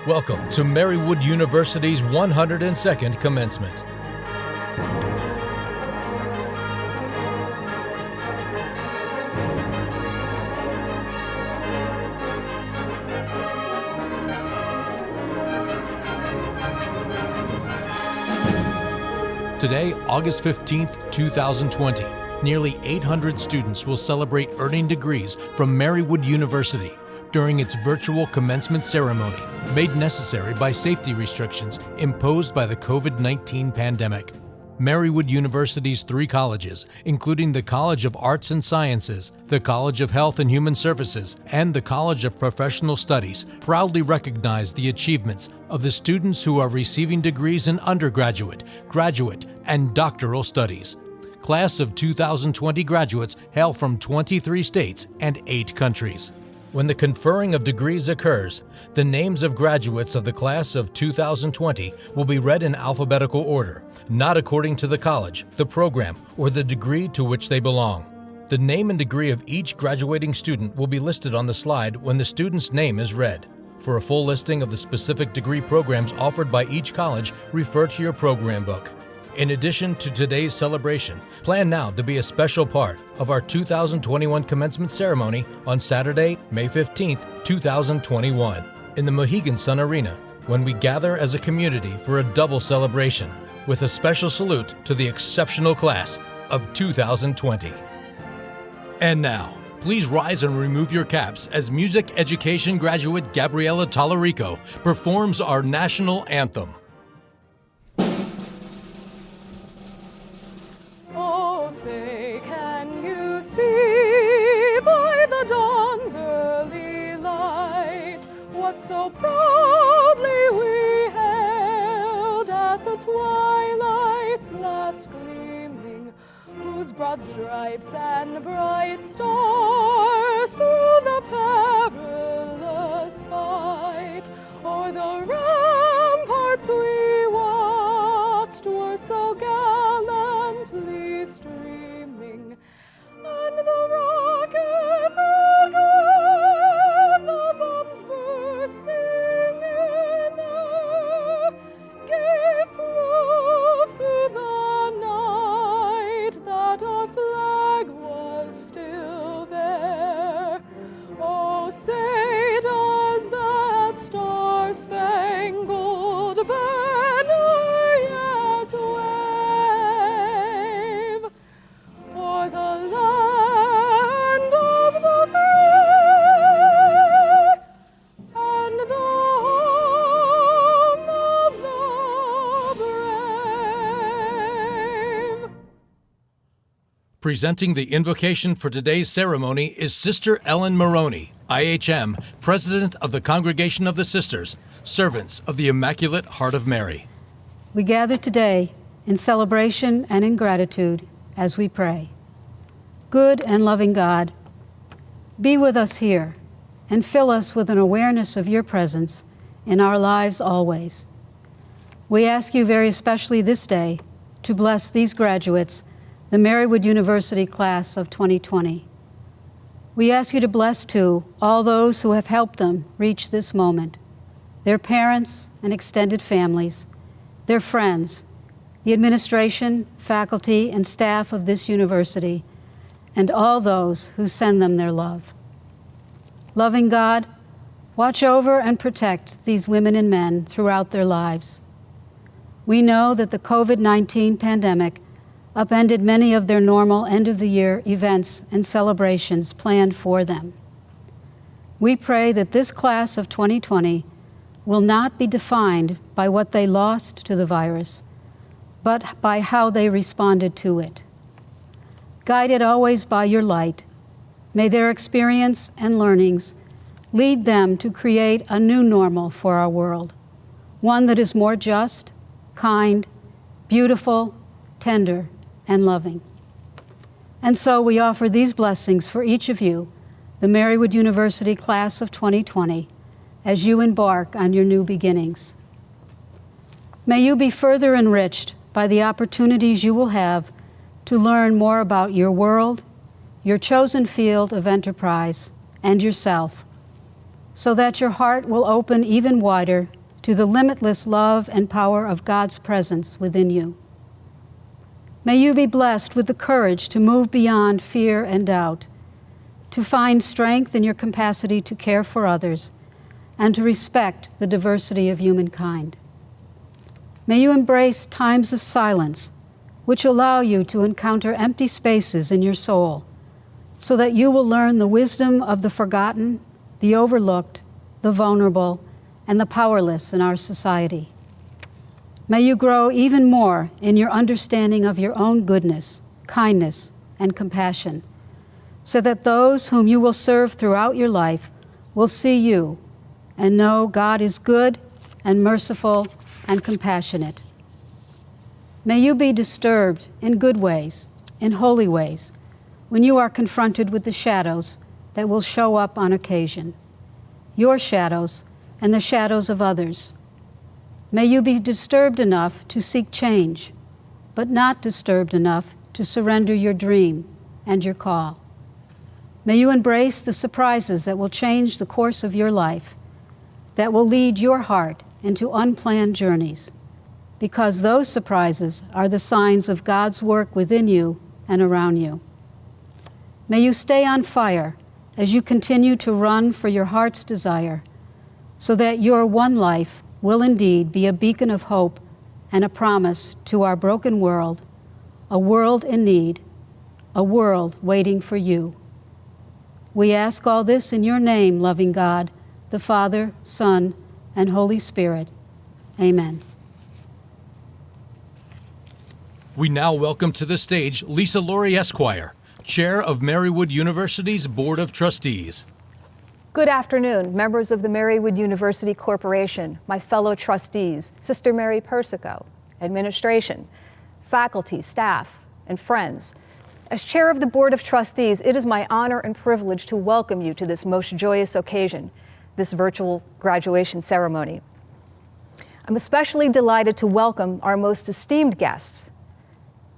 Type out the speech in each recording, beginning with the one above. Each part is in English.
Welcome to Marywood University's 102nd Commencement. Today, August 15th, 2020, nearly 800 students will celebrate earning degrees from Marywood University during its virtual commencement ceremony, made necessary by safety restrictions imposed by the COVID-19 pandemic. Marywood University's 3 colleges, including the College of Arts and Sciences, the College of Health and Human Services, and the College of Professional Studies, proudly recognize the achievements of the students who are receiving degrees in undergraduate, graduate, and doctoral studies. Class of 2020 graduates hail from 23 states and 8 countries. When the conferring of degrees occurs, the names of graduates of the class of 2020 will be read in alphabetical order, not according to the college, the program, or the degree to which they belong. The name and degree of each graduating student will be listed on the slide when the student's name is read. For a full listing of the specific degree programs offered by each college, refer to your program book. In addition to today's celebration, plan now to be a special part of our 2021 commencement ceremony on Saturday, May 15th, 2021, in the Mohegan Sun Arena, when we gather as a community for a double celebration with a special salute to the exceptional class of 2020. And now, please rise and remove your caps as music education graduate Gabriella Tallarico performs our national anthem. Say, can you see by the dawn's early light what so proudly we hailed at the twilight's last gleaming, whose broad stripes and bright stars through the perilous fight o'er the ramparts we watched were so gallantly streaming, and the rockets roared, the bombs bursting in air, gave proof through the night that our flag was still there. Oh, say does that star-spangled banner yet wave o'er the land of the free and the home of the brave? Presenting the invocation for today's ceremony is Sister Ellen Maroney, IHM, President of the Congregation of the Sisters, Servants of the Immaculate Heart of Mary. We gather today in celebration and in gratitude as we pray. Good and loving God, be with us here and fill us with an awareness of your presence in our lives always. We ask you very especially this day to bless these graduates, the Marywood University class of 2020. We ask you to bless, too, all those who have helped them reach this moment, their parents and extended families, their friends, the administration, faculty, and staff of this university, and all those who send them their love. Loving God, watch over and protect these women and men throughout their lives. We know that the COVID-19 pandemic upended many of their normal end-of-the-year events and celebrations planned for them. We pray that this class of 2020 will not be defined by what they lost to the virus, but by how they responded to it. Guided always by your light, may their experience and learnings lead them to create a new normal for our world, one that is more just, kind, beautiful, tender, and loving. And so we offer these blessings for each of you the Marywood University class of 2020, as you embark on your new beginnings. May you be further enriched by the opportunities you will have to learn more about your world, your chosen field of enterprise, and yourself, so that your heart will open even wider to the limitless love and power of God's presence within you. May you be blessed with the courage to move beyond fear and doubt, to find strength in your capacity to care for others, and to respect the diversity of humankind. May you embrace times of silence, which allow you to encounter empty spaces in your soul, so that you will learn the wisdom of the forgotten, the overlooked, the vulnerable, and the powerless in our society. May you grow even more in your understanding of your own goodness, kindness, and compassion, so that those whom you will serve throughout your life will see you and know God is good and merciful and compassionate. May you be disturbed in good ways, in holy ways, when you are confronted with the shadows that will show up on occasion, your shadows and the shadows of others. May you be disturbed enough to seek change, but not disturbed enough to surrender your dream and your call. May you embrace the surprises that will change the course of your life, that will lead your heart into unplanned journeys, because those surprises are the signs of God's work within you and around you. May you stay on fire as you continue to run for your heart's desire, so that your one life will indeed be a beacon of hope and a promise to our broken world, a world in need, a world waiting for you. We ask all this in your name, loving God, the Father, Son, and Holy Spirit. Amen. We now welcome to the stage Lisa Laurie Esquire, Chair of Marywood University's Board of Trustees. Good afternoon, members of the Marywood University Corporation, my fellow trustees, Sister Mary Persico, administration, faculty, staff, and friends. As chair of the Board of Trustees, it is my honor and privilege to welcome you to this most joyous occasion, this virtual graduation ceremony. I'm especially delighted to welcome our most esteemed guests,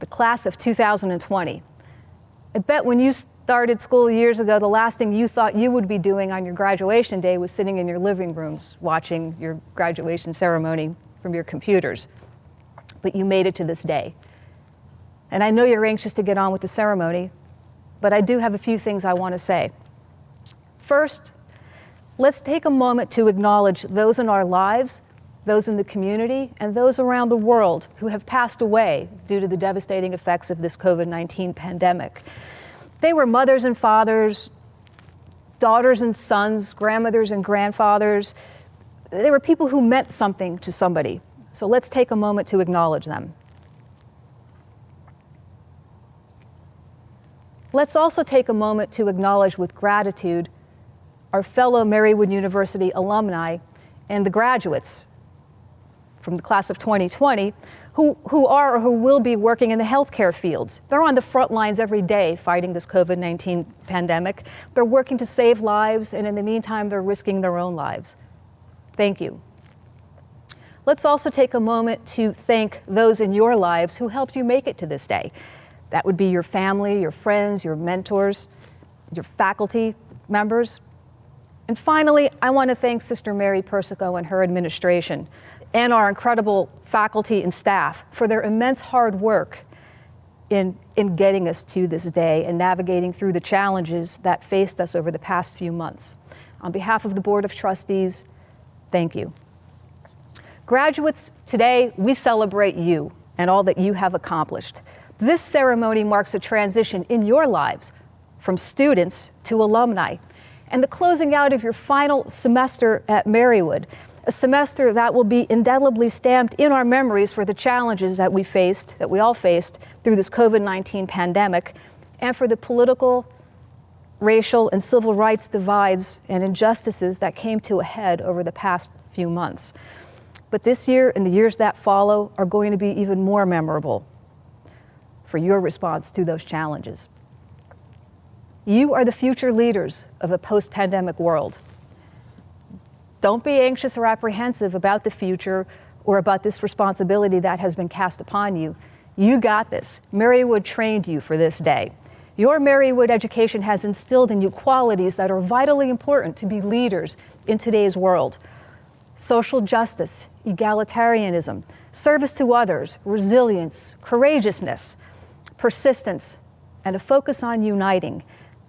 the class of 2020. I bet when you started school years ago, the last thing you thought you would be doing on your graduation day was sitting in your living rooms watching your graduation ceremony from your computers. But you made it to this day. And I know you're anxious to get on with the ceremony, but I do have a few things I want to say. First, let's take a moment to acknowledge those in our lives, those in the community, and those around the world who have passed away due to the devastating effects of this COVID-19 pandemic. They were mothers and fathers, daughters and sons, grandmothers and grandfathers. They were people who meant something to somebody. So let's take a moment to acknowledge them. Let's also take a moment to acknowledge with gratitude our fellow Marywood University alumni and the graduates from the class of 2020 who are or who will be working in the healthcare fields. They're on the front lines every day fighting this COVID-19 pandemic. They're working to save lives, and in the meantime, they're risking their own lives. Thank you. Let's also take a moment to thank those in your lives who helped you make it to this day. That would be your family, your friends, your mentors, your faculty members. And finally, I want to thank Sister Mary Persico and her administration and our incredible faculty and staff for their immense hard work in getting us to this day and navigating through the challenges that faced us over the past few months. On behalf of the Board of Trustees, thank you. Graduates, today we celebrate you and all that you have accomplished. This ceremony marks a transition in your lives from students to alumni and the closing out of your final semester at Marywood, a semester that will be indelibly stamped in our memories for the challenges that we all faced through this COVID-19 pandemic, and for the political, racial, and civil rights divides and injustices that came to a head over the past few months. But this year and the years that follow are going to be even more memorable for your response to those challenges. You are the future leaders of a post-pandemic world. Don't be anxious or apprehensive about the future or about this responsibility that has been cast upon you. You got this. Marywood trained you for this day. Your Marywood education has instilled in you qualities that are vitally important to be leaders in today's world. Social justice, egalitarianism, service to others, resilience, courageousness, persistence, and a focus on uniting.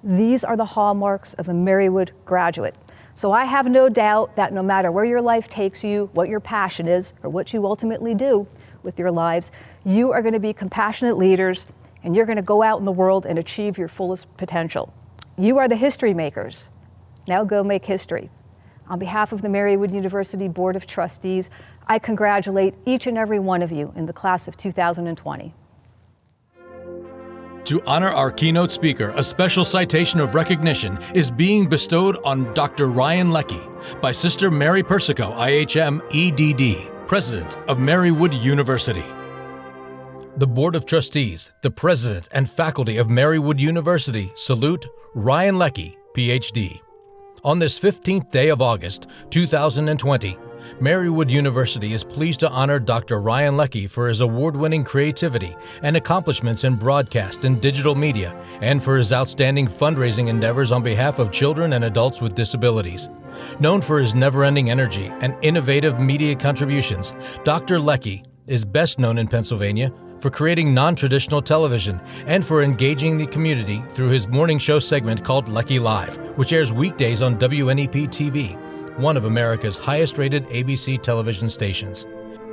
These are the hallmarks of a Marywood graduate. So I have no doubt that no matter where your life takes you, what your passion is, or what you ultimately do with your lives, you are going to be compassionate leaders, and you're going to go out in the world and achieve your fullest potential. You are the history makers. Now go make history. On behalf of the Marywood University Board of Trustees, I congratulate each and every one of you in the class of 2020. To honor our keynote speaker, a special citation of recognition is being bestowed on Dr. Ryan Lecke by Sister Mary Persico, IHM EDD, President of Marywood University. The Board of Trustees, the President and faculty of Marywood University salute Ryan Lecke, PhD. On this 15th day of August, 2020, Marywood University is pleased to honor Dr. Ryan Lecke for his award-winning creativity and accomplishments in broadcast and digital media, and for his outstanding fundraising endeavors on behalf of children and adults with disabilities. Known for his never-ending energy and innovative media contributions, Dr. Lecke is best known in Pennsylvania for creating non-traditional television and for engaging the community through his morning show segment called Lecke Live, which airs weekdays on WNEP-TV, one of America's highest-rated ABC television stations.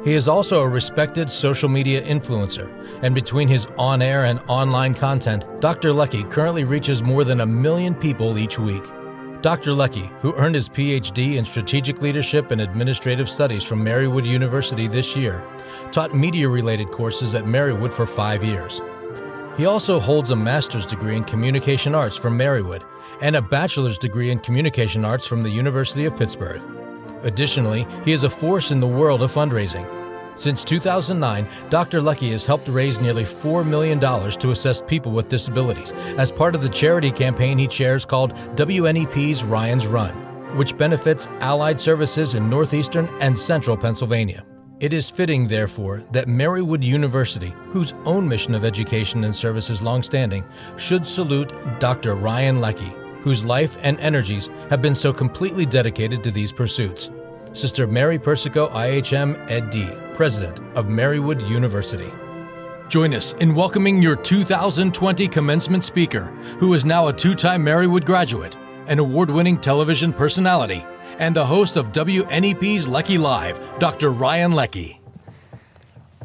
He is also a respected social media influencer, and between his on-air and online content, Dr. Lecke currently reaches more than 1 million people each week. Dr. Lecke, who earned his PhD in Strategic Leadership and Administrative Studies from Marywood University this year, taught media-related courses at Marywood for 5 years. He also holds a master's degree in Communication Arts from Marywood and a bachelor's degree in Communication Arts from the University of Pittsburgh. Additionally, he is a force in the world of fundraising. Since 2009, Dr. Lecke has helped raise nearly $4 million to assist people with disabilities as part of the charity campaign he chairs called WNEP's Ryan's Run, which benefits allied services in northeastern and central Pennsylvania. It is fitting, therefore, that Marywood University, whose own mission of education and service is longstanding, should salute Dr. Ryan Lecke, whose life and energies have been so completely dedicated to these pursuits. Sister Mary Persico, IHM Ed.D., President of Marywood University. Join us in welcoming your 2020 commencement speaker, who is now a 2-time Marywood graduate, an award-winning television personality, and the host of WNEP's Lecke Live, Dr. Ryan Lecke.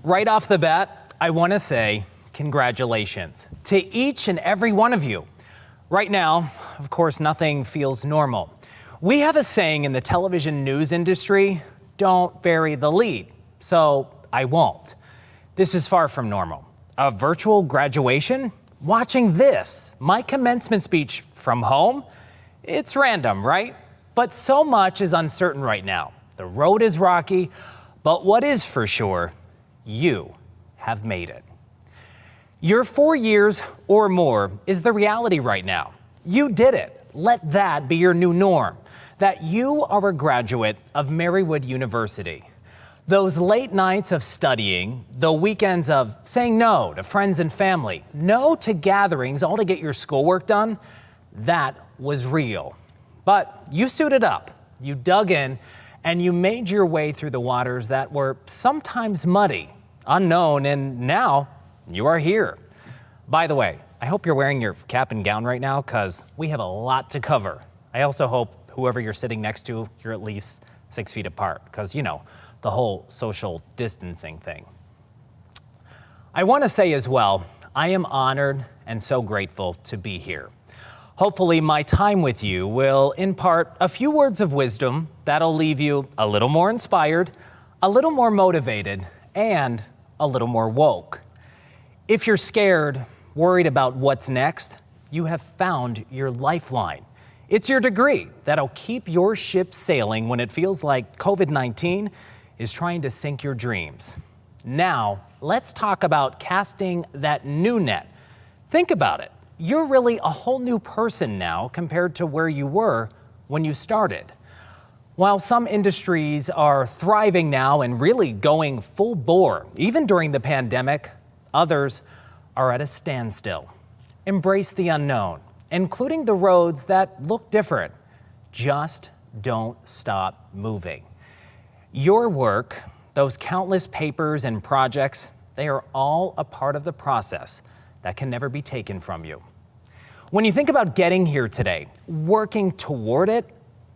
Right off the bat, I want to say congratulations to each and every one of you. Right now, of course, nothing feels normal. We have a saying in the television news industry, don't bury the lead, so I won't. This is far from normal. A virtual graduation? Watching this, my commencement speech from home? It's random, right? But so much is uncertain right now. The road is rocky, but what is for sure, you have made it. Your 4 years or more is the reality right now. You did it. Let that be your new norm, that you are a graduate of Marywood University. Those late nights of studying, the weekends of saying no to friends and family, no to gatherings, all to get your schoolwork done, that was real. But you suited up, you dug in, and you made your way through the waters that were sometimes muddy, unknown, and now you are here. By the way, I hope you're wearing your cap and gown right now because we have a lot to cover. I also hope whoever you're sitting next to, you're at least 6 feet apart because, you know, the whole social distancing thing. I want to say as well, I am honored and so grateful to be here. Hopefully my time with you will impart a few words of wisdom that'll leave you a little more inspired, a little more motivated, and a little more woke. If you're scared, worried about what's next, you have found your lifeline. It's your degree that'll keep your ship sailing when it feels like COVID-19 is trying to sink your dreams. Now, let's talk about casting that new net. Think about it. you're really a whole new person now compared to where you were when you started. While some industries are thriving now and really going full bore, even during the pandemic, others are at a standstill. Embrace the unknown, including the roads that look different. Just don't stop moving. Your work, those countless papers and projects, they are all a part of the process that can never be taken from you. When you think about getting here today, working toward it,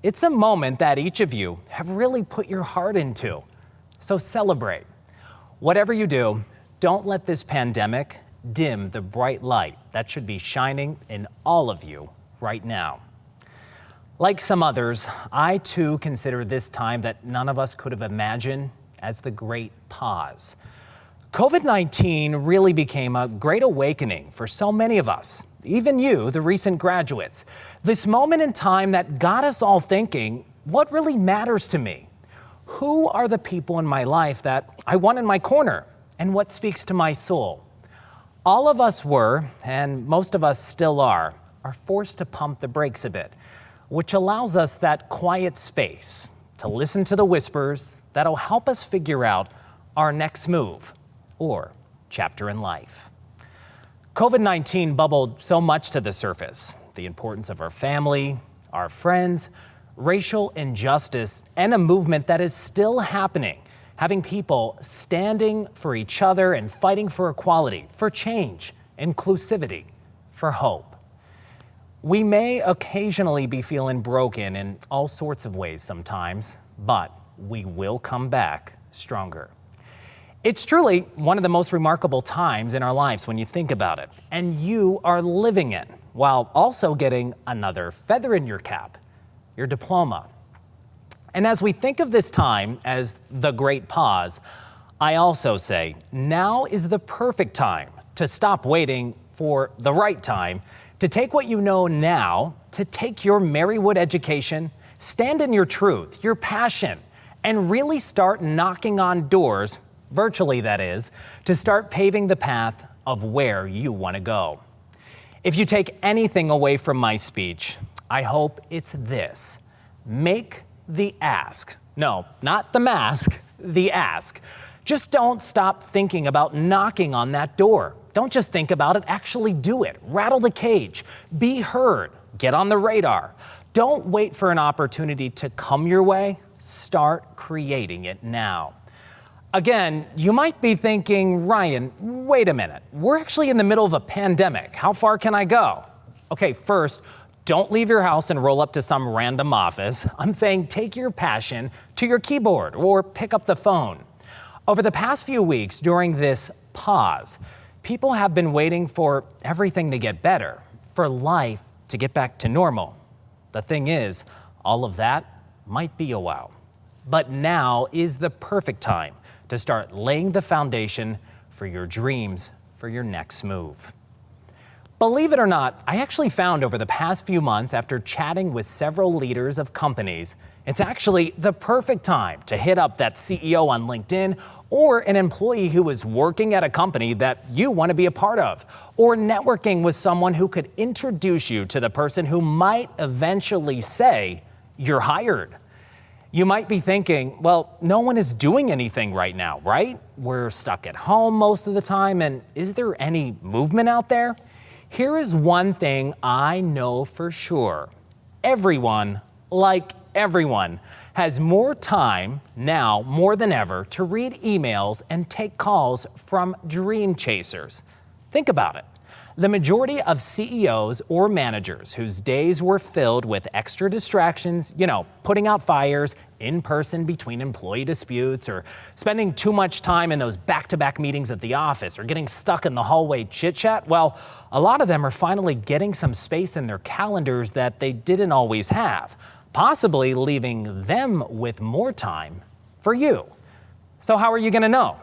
it's a moment that each of you have really put your heart into. So celebrate. Whatever you do, don't let this pandemic dim the bright light that should be shining in all of you right now. Like some others, I too consider this time that none of us could have imagined as the great pause. COVID-19 really became a great awakening for so many of us, even you, the recent graduates. This moment in time that got us all thinking, what really matters to me? Who are the people in my life that I want in my corner? And what speaks to my soul? All of us were, and most of us still are forced to pump the brakes a bit, which allows us that quiet space to listen to the whispers that'll help us figure out our next move or chapter in life. COVID-19 bubbled so much to the surface: the importance of our family, our friends, racial injustice, and a movement that is still happening, having people standing for each other and fighting for equality, for change, inclusivity, for hope. We may occasionally be feeling broken in all sorts of ways sometimes, but we will come back stronger. It's truly one of the most remarkable times in our lives when you think about it, and you are living it while also getting another feather in your cap, your diploma. And as we think of this time as the great pause, I also say now is the perfect time to stop waiting for the right time, to take what you know now, to take your Marywood education, stand in your truth, your passion, and really start knocking on doors, virtually that is, to start paving the path of where you want to go. If you take anything away from my speech, I hope it's this: make the ask. No, not the mask, the ask. Just don't stop thinking about knocking on that door. Don't just think about it, actually do it. Rattle the cage, be heard, get on the radar. Don't wait for an opportunity to come your way, start creating it now. Again, you might be thinking, Ryan, wait a minute. We're actually in the middle of a pandemic. How far can I go? Okay, first, don't leave your house and roll up to some random office. I'm saying take your passion to your keyboard or pick up the phone. Over the past few weeks during this pause, people have been waiting for everything to get better, for life to get back to normal. The thing is, all of that might be a while. But now is the perfect time to start laying the foundation for your dreams, for your next move. Believe it or not, I actually found over the past few months, after chatting with several leaders of companies, it's actually the perfect time to hit up that CEO on LinkedIn or an employee who is working at a company that you want to be a part of, or networking with someone who could introduce you to the person who might eventually say you're hired. You might be thinking, well, no one is doing anything right now, right? We're stuck at home most of the time, and is there any movement out there? Here is one thing I know for sure. Everyone, like everyone, has more time now more than ever to read emails and take calls from dream chasers. Think about it. The majority of CEOs or managers whose days were filled with extra distractions, putting out fires in person between employee disputes, or spending too much time in those back-to-back meetings at the office, or getting stuck in the hallway chit-chat, well, a lot of them are finally getting some space in their calendars that they didn't always have, possibly leaving them with more time for you. So how are you going to know?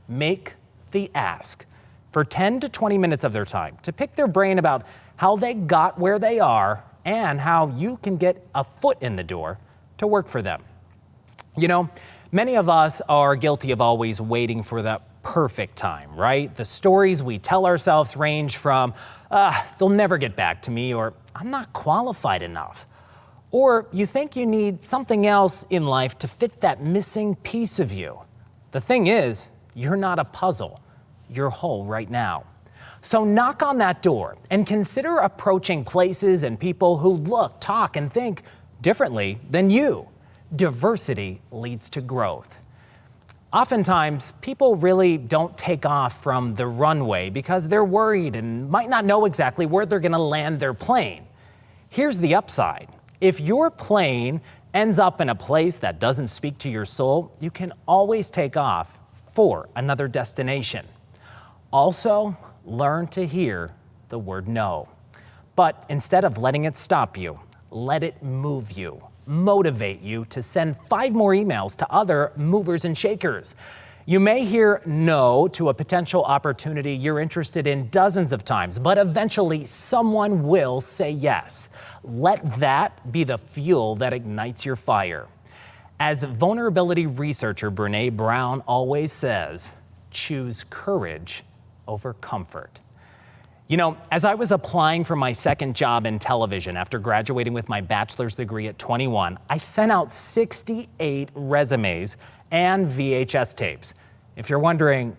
Make the ask for 10 to 20 minutes of their time to pick their brain about how they got where they are and how you can get a foot in the door to work for them. Many of us are guilty of always waiting for that perfect time, right? The stories we tell ourselves range from, they'll never get back to me, or I'm not qualified enough. Or you think you need something else in life to fit that missing piece of you. The thing is, you're not a puzzle. You're whole right now. So knock on that door and consider approaching places and people who look, talk, and think differently than you. Diversity leads to growth. Oftentimes, people really don't take off from the runway because they're worried and might not know exactly where they're going to land their plane. Here's the upside. If your plane ends up in a place that doesn't speak to your soul, you can always take off for another destination. Also, learn to hear the word no. But instead of letting it stop you, let it move you, motivate you to send 5 more emails to other movers and shakers. You may hear no to a potential opportunity you're interested in dozens of times, but eventually someone will say yes. Let that be the fuel that ignites your fire. As vulnerability researcher Brene Brown always says, choose courage over comfort. You know, as I was applying for my second job in television after graduating with my bachelor's degree at 21, I sent out 68 resumes and VHS tapes. If you're wondering,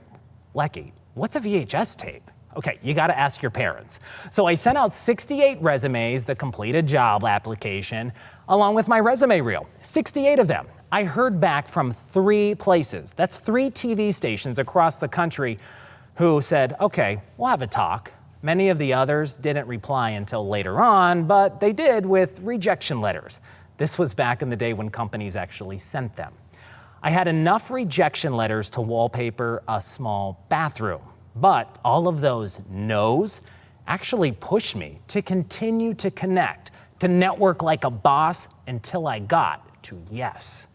Lecke, what's a VHS tape? Okay, you gotta ask your parents. So I sent out 68 resumes, the completed job application, along with my resume reel, 68 of them. I heard back from 3 places, that's 3 TV stations across the country, who said, okay, we'll have a talk. Many of the others didn't reply until later on, but they did with rejection letters. This was back in the day when companies actually sent them. I had enough rejection letters to wallpaper a small bathroom, but all of those no's actually pushed me to continue to connect, to network like a boss until I got to yes.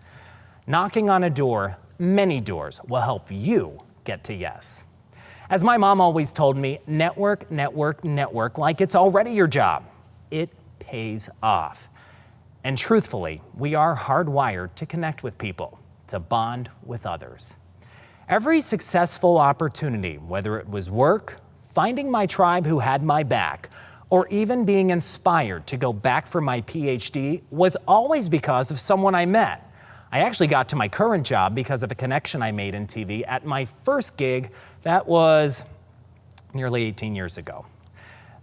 Knocking on a door, many doors will help you get to yes. As my mom always told me, network, network, network like it's already your job. It pays off. And truthfully, we are hardwired to connect with people, to bond with others. Every successful opportunity, whether it was work, finding my tribe who had my back, or even being inspired to go back for my PhD, was always because of someone I met. I actually got to my current job because of a connection I made in TV at my first gig that was nearly 18 years ago.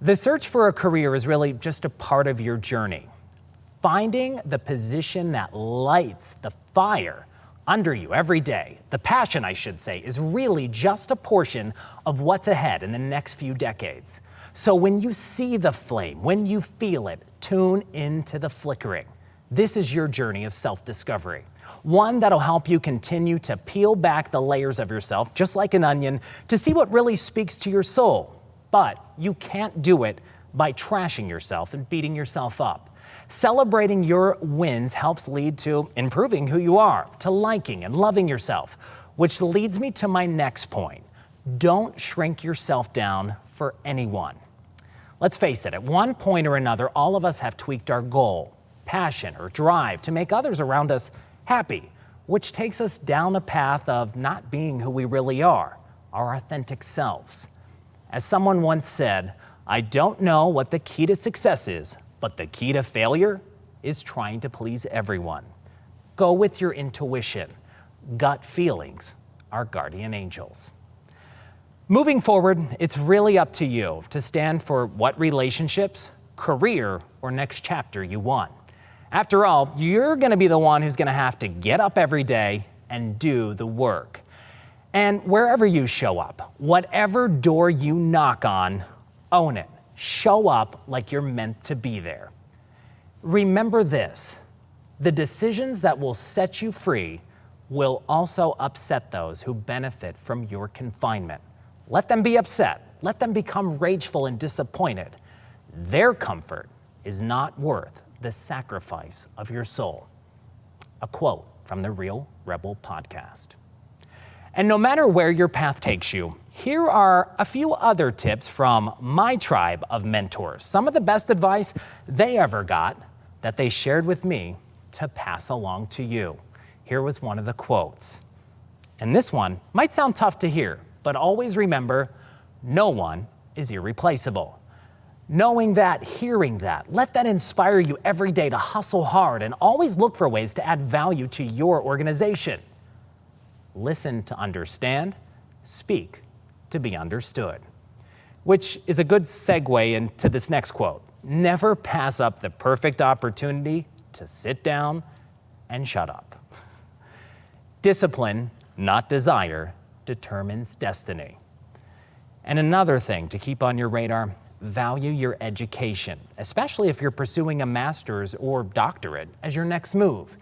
The search for a career is really just a part of your journey. Finding the position that lights the fire under you every day, the passion, I should say, is really just a portion of what's ahead in the next few decades. So when you see the flame, when you feel it, tune into the flickering. This is your journey of self-discovery. One that'll help you continue to peel back the layers of yourself, just like an onion, to see what really speaks to your soul. But you can't do it by trashing yourself and beating yourself up. Celebrating your wins helps lead to improving who you are, to liking and loving yourself, which leads me to my next point. Don't shrink yourself down for anyone. Let's face it, at one point or another, all of us have tweaked our goal, passion, or drive to make others around us happy, which takes us down a path of not being who we really are, our authentic selves. As someone once said, I don't know what the key to success is, but the key to failure is trying to please everyone. Go with your intuition. Gut feelings are guardian angels. Moving forward, it's really up to you to stand for what relationships, career, or next chapter you want. After all, you're going to be the one who's going to have to get up every day and do the work. And wherever you show up, whatever door you knock on, own it. Show up like you're meant to be there. Remember this, the decisions that will set you free will also upset those who benefit from your confinement. Let them be upset. Let them become rageful and disappointed. Their comfort is not worth the sacrifice of your soul. A quote from the Real Rebel podcast. And no matter where your path takes you, here are a few other tips from my tribe of mentors. Some of the best advice they ever got that they shared with me to pass along to you. Here was one of the quotes. And this one might sound tough to hear, but always remember, no one is irreplaceable. Knowing that, hearing that, let that inspire you every day to hustle hard and always look for ways to add value to your organization. Listen to understand, speak to be understood. Which is a good segue into this next quote. Never pass up the perfect opportunity to sit down and shut up. Discipline, not desire, determines destiny. And another thing to keep on your radar, value your education, especially if you're pursuing a master's or doctorate as your next move.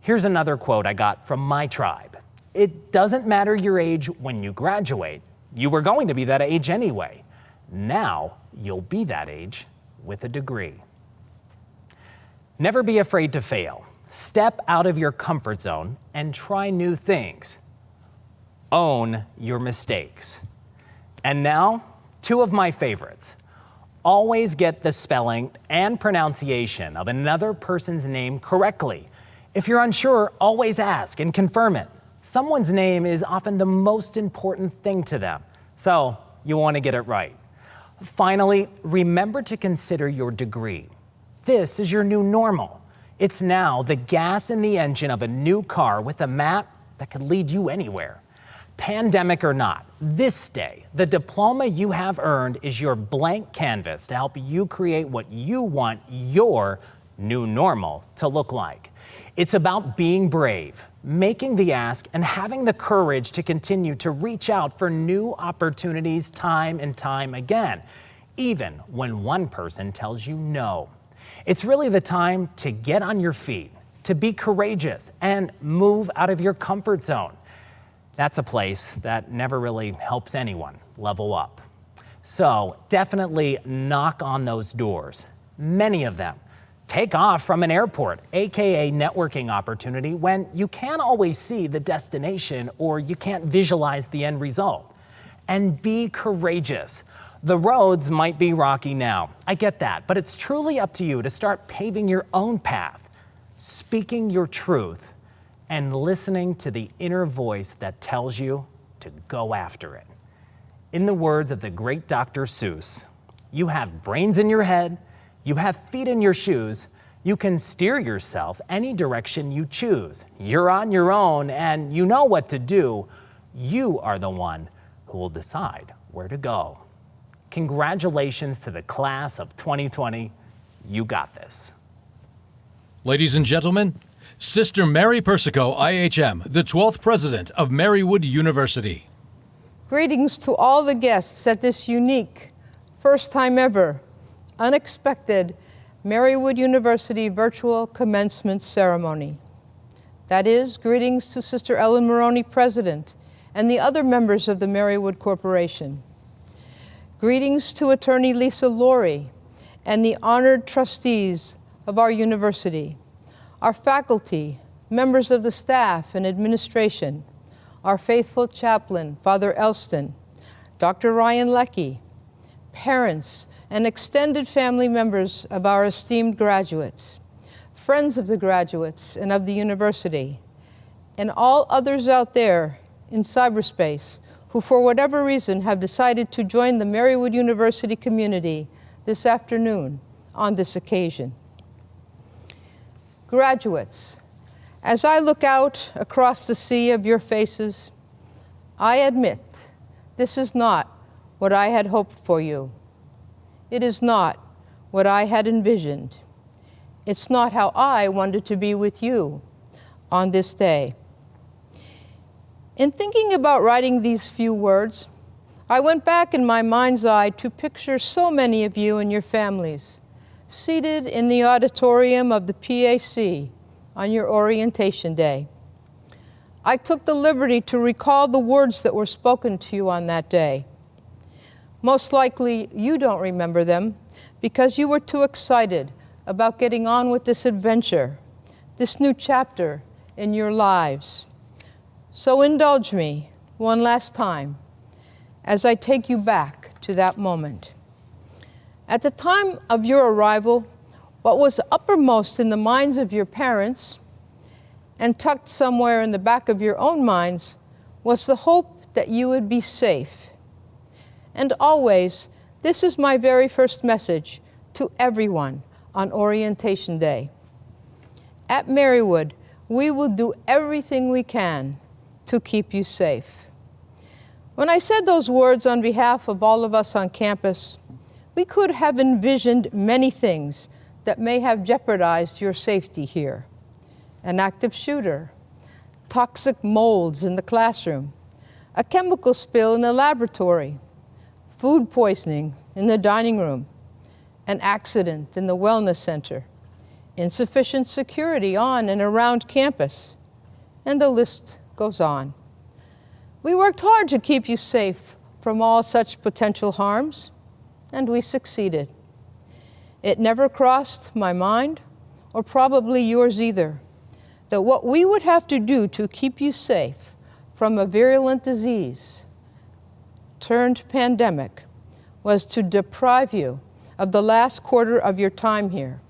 Here's another quote I got from my tribe. It doesn't matter your age when you graduate. You were going to be that age anyway. Now you'll be that age with a degree. Never be afraid to fail. Step out of your comfort zone and try new things. Own your mistakes. And now, two of my favorites. Always get the spelling and pronunciation of another person's name correctly. If you're unsure, always ask and confirm it. Someone's name is often the most important thing to them, so you want to get it right. Finally, remember to consider your degree. This is your new normal. It's now the gas in the engine of a new car with a map that could lead you anywhere. Pandemic or not, this day, the diploma you have earned is your blank canvas to help you create what you want your new normal to look like. It's about being brave, making the ask, and having the courage to continue to reach out for new opportunities time and time again, even when one person tells you no. It's really the time to get on your feet, to be courageous, and move out of your comfort zone. That's a place that never really helps anyone level up. So definitely knock on those doors, many of them. Take off from an airport, AKA networking opportunity, when you can't always see the destination or you can't visualize the end result. And be courageous. The roads might be rocky now, I get that, but it's truly up to you to start paving your own path, speaking your truth, and listening to the inner voice that tells you to go after it. In the words of the great Dr. Seuss, you have brains in your head, you have feet in your shoes, you can steer yourself any direction you choose. You're on your own and you know what to do. You are the one who will decide where to go. Congratulations to the class of 2020. You got this. Ladies and gentlemen, Sister Mary Persico, IHM, the 12th president of Marywood University. Greetings to all the guests at this unique, first time ever, unexpected Marywood University virtual commencement ceremony. That is, greetings to Sister Ellen Maroney, President, and the other members of the Marywood Corporation. Greetings to Attorney Lisa Laurie and the honored trustees of our university, our faculty, members of the staff and administration, our faithful chaplain, Father Elston, Dr. Ryan Lecke, parents and extended family members of our esteemed graduates, friends of the graduates and of the university, and all others out there in cyberspace who for whatever reason have decided to join the Marywood University community this afternoon on this occasion. Graduates, as I look out across the sea of your faces, I admit this is not what I had hoped for you. It is not what I had envisioned. It's not how I wanted to be with you on this day. In thinking about writing these few words, I went back in my mind's eye to picture so many of you and your families seated in the auditorium of the PAC on your orientation day. I took the liberty to recall the words that were spoken to you on that day. Most likely you don't remember them because you were too excited about getting on with this adventure, this new chapter in your lives. So indulge me one last time as I take you back to that moment. At the time of your arrival, what was uppermost in the minds of your parents and tucked somewhere in the back of your own minds was the hope that you would be safe. And always, this is my very first message to everyone on Orientation Day. At Marywood, we will do everything we can to keep you safe. When I said those words on behalf of all of us on campus, we could have envisioned many things that may have jeopardized your safety here. An active shooter, toxic molds in the classroom, a chemical spill in the laboratory, food poisoning in the dining room, an accident in the wellness center, insufficient security on and around campus, and the list goes on. We worked hard to keep you safe from all such potential harms, and we succeeded. It never crossed my mind, or probably yours either, that what we would have to do to keep you safe from a virulent disease turned pandemic was to deprive you of the last quarter of your time here.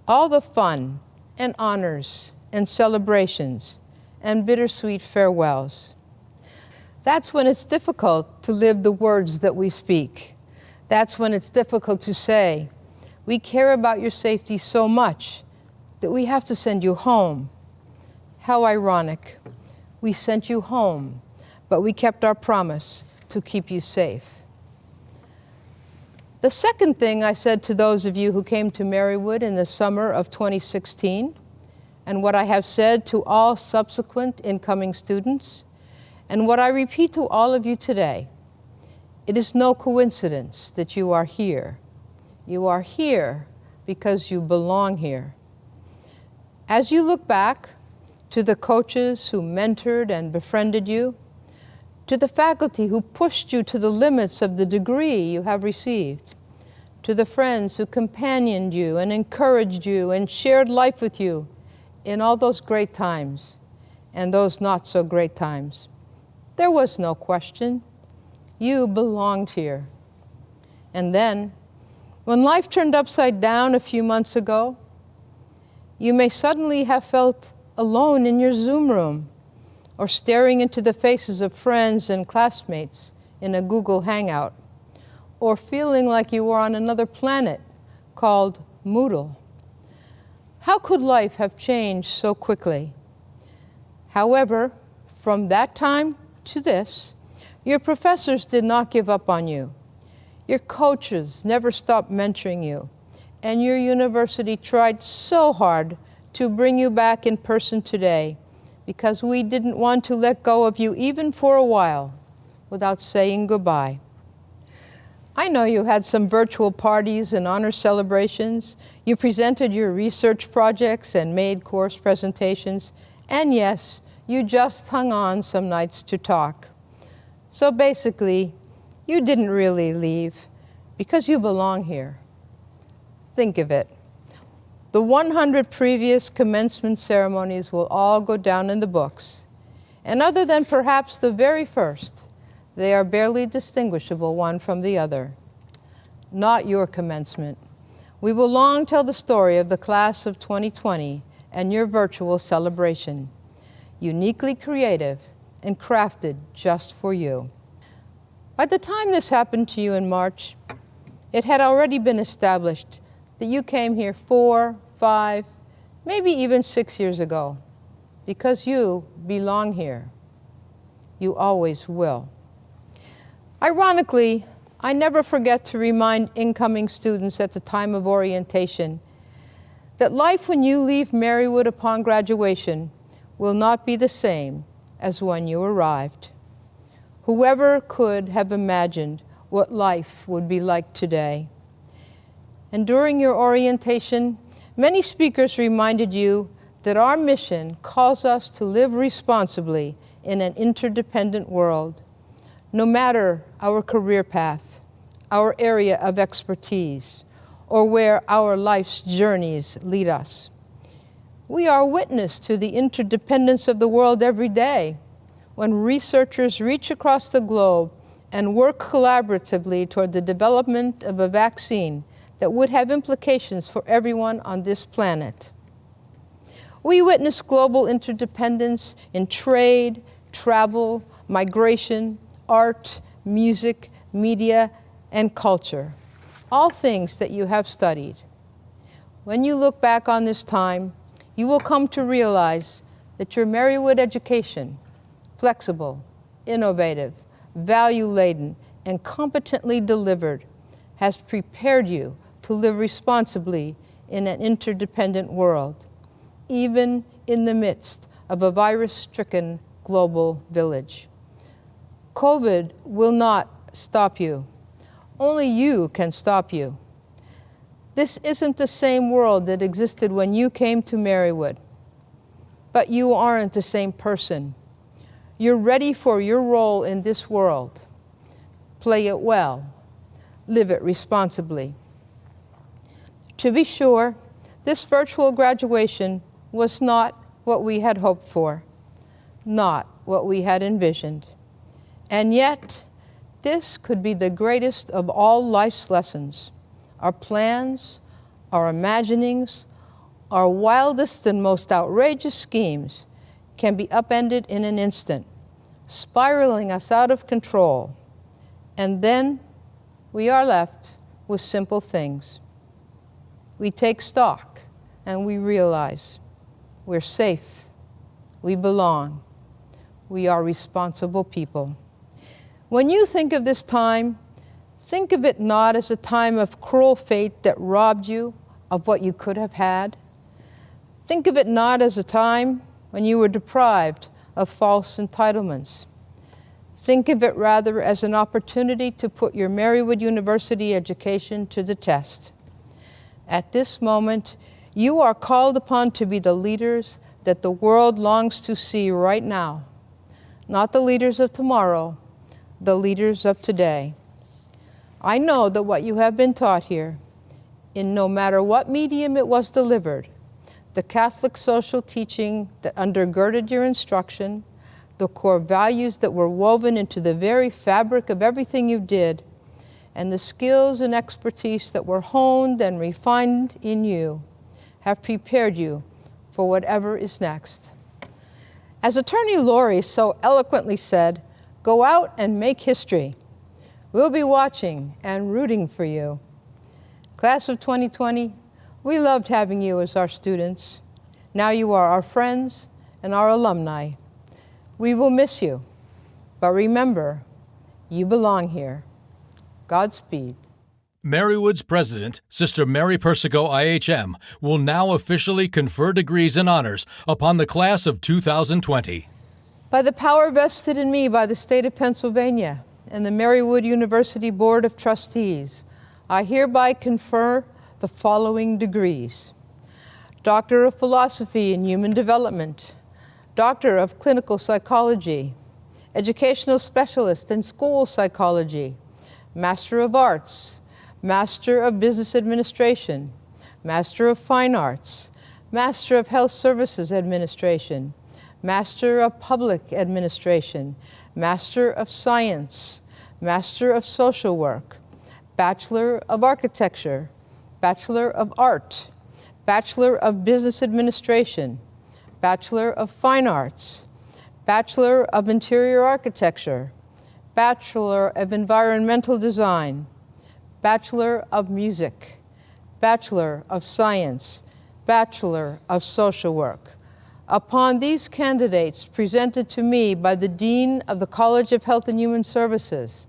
All the fun and honors and celebrations and bittersweet farewells. That's when it's difficult to live the words that we speak. That's when it's difficult to say, we care about your safety so much that we have to send you home. How ironic. We sent you home, but we kept our promise to keep you safe. The second thing I said to those of you who came to Marywood in the summer of 2016, and what I have said to all subsequent incoming students, and what I repeat to all of you today, it is no coincidence that you are here. You are here because you belong here. As you look back to the coaches who mentored and befriended you, to the faculty who pushed you to the limits of the degree you have received, to the friends who companioned you and encouraged you and shared life with you in all those great times and those not so great times, there was no question. You belonged here. And then, when life turned upside down a few months ago, you may suddenly have felt alone in your Zoom room or staring into the faces of friends and classmates in a Google Hangout, or feeling like you were on another planet called Moodle. How could life have changed so quickly? However, from that time to this, your professors did not give up on you. Your coaches never stopped mentoring you, and your university tried so hard to bring you back in person today because we didn't want to let go of you even for a while without saying goodbye. I know you had some virtual parties and honor celebrations. You presented your research projects and made course presentations. And yes, you just hung on some nights to talk. So basically, you didn't really leave because you belong here. Think of it. The 100 previous commencement ceremonies will all go down in the books. And other than perhaps the very first, they are barely distinguishable one from the other. Not your commencement. We will long tell the story of the class of 2020 and your virtual celebration, uniquely creative and crafted just for you. By the time this happened to you in March, it had already been established that you came here 4, 5, maybe even 6 years ago, because you belong here. You always will. Ironically, I never forget to remind incoming students at the time of orientation that life when you leave Marywood upon graduation will not be the same as when you arrived. Whoever could have imagined what life would be like today? And during your orientation, many speakers reminded you that our mission calls us to live responsibly in an interdependent world, no matter our career path, our area of expertise, or where our life's journeys lead us. We are witness to the interdependence of the world every day when researchers reach across the globe and work collaboratively toward the development of a vaccine that would have implications for everyone on this planet. We witness global interdependence in trade, travel, migration, art, music, media, and culture, all things that you have studied. When you look back on this time, you will come to realize that your Marywood education, flexible, innovative, value-laden, and competently delivered, has prepared you to live responsibly in an interdependent world, even in the midst of a virus-stricken global village. COVID will not stop you. Only you can stop you. This isn't the same world that existed when you came to Marywood, but you aren't the same person. You're ready for your role in this world. Play it well. Live it responsibly. To be sure, this virtual graduation was not what we had hoped for, not what we had envisioned. And yet, this could be the greatest of all life's lessons. Our plans, our imaginings, our wildest and most outrageous schemes can be upended in an instant, spiraling us out of control. And then we are left with simple things. We take stock and we realize we're safe, we belong, we are responsible people. When you think of this time, think of it not as a time of cruel fate that robbed you of what you could have had. Think of it not as a time when you were deprived of false entitlements. Think of it rather as an opportunity to put your Marywood University education to the test. At this moment, you are called upon to be the leaders that the world longs to see right now. Not the leaders of tomorrow, the leaders of today. I know that what you have been taught here, in no matter what medium it was delivered, the Catholic social teaching that undergirded your instruction, the core values that were woven into the very fabric of everything you did, and the skills and expertise that were honed and refined in you have prepared you for whatever is next. As Attorney Laurie so eloquently said, go out and make history. We'll be watching and rooting for you. Class of 2020, we loved having you as our students. Now you are our friends and our alumni. We will miss you, but remember, you belong here. Godspeed. Marywood's president, Sister Mary Persico, IHM, will now officially confer degrees and honors upon the class of 2020. By the power vested in me by the state of Pennsylvania and the Marywood University Board of Trustees, I hereby confer the following degrees: Doctor of Philosophy in Human Development, Doctor of Clinical Psychology, Educational Specialist in School Psychology, Master of Arts, Master of Business Administration, Master of Fine Arts, Master of Health Services Administration, Master of Public Administration, Master of Science, Master of Social Work, Bachelor of Architecture, Bachelor of Art, Bachelor of Business Administration, Bachelor of Fine Arts, Bachelor of Interior Architecture, Bachelor of Environmental Design, Bachelor of Music, Bachelor of Science, Bachelor of Social Work. Upon these candidates presented to me by the Dean of the College of Health and Human Services,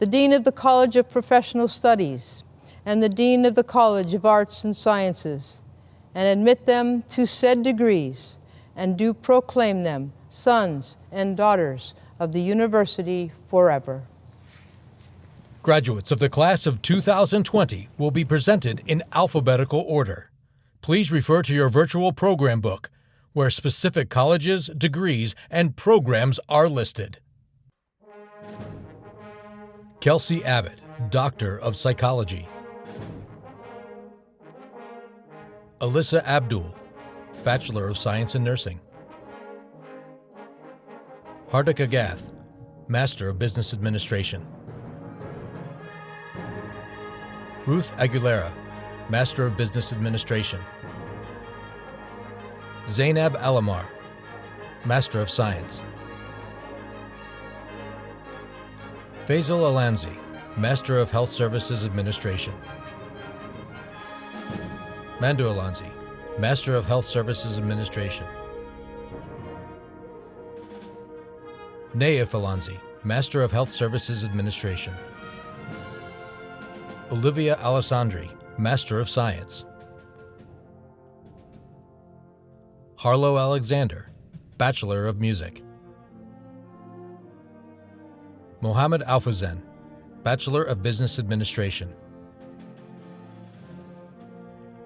the Dean of the College of Professional Studies, and the Dean of the College of Arts and Sciences, and admit them to said degrees, and do proclaim them sons and daughters of the university forever. Graduates of the class of 2020 will be presented in alphabetical order. Please refer to your virtual program book, where specific colleges, degrees, and programs are listed. Kelsey Abbott, Doctor of Psychology. Alyssa Abdul, Bachelor of Science in Nursing. Hardik Agath, Master of Business Administration. Ruth Aguilera, Master of Business Administration. Zainab Alamar, Master of Science. Faisal Alanzi, Master of Health Services Administration. Mandu Alanzi, Master of Health Services Administration. Naif Alanzi, Master of Health Services Administration. Olivia Alessandri, Master of Science. Harlow Alexander, Bachelor of Music. Mohammed Alfuzen, Bachelor of Business Administration.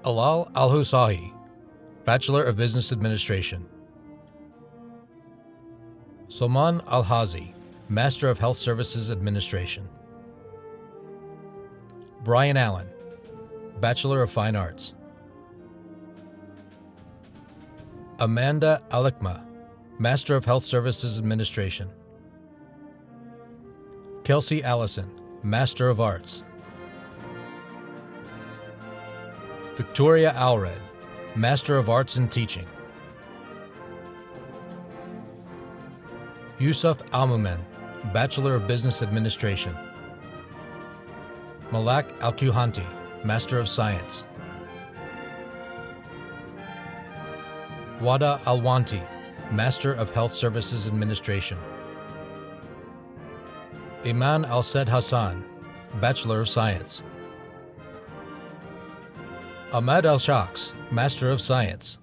Alal Al-Husahi, Bachelor of Business Administration. Salman Al-Hazi, Master of Health Services Administration. Brian Allen, Bachelor of Fine Arts. Amanda Alikma, Master of Health Services Administration. Kelsey Allison, Master of Arts. Victoria Alred, Master of Arts in Teaching. Yusuf Almumen, Bachelor of Business Administration. Malak Al-Kuhanti, Master of Science. Wada Alwanti, Master of Health Services Administration. Iman Al-Said Hassan, Bachelor of Science. Ahmad Al-Shaks, Master of Science.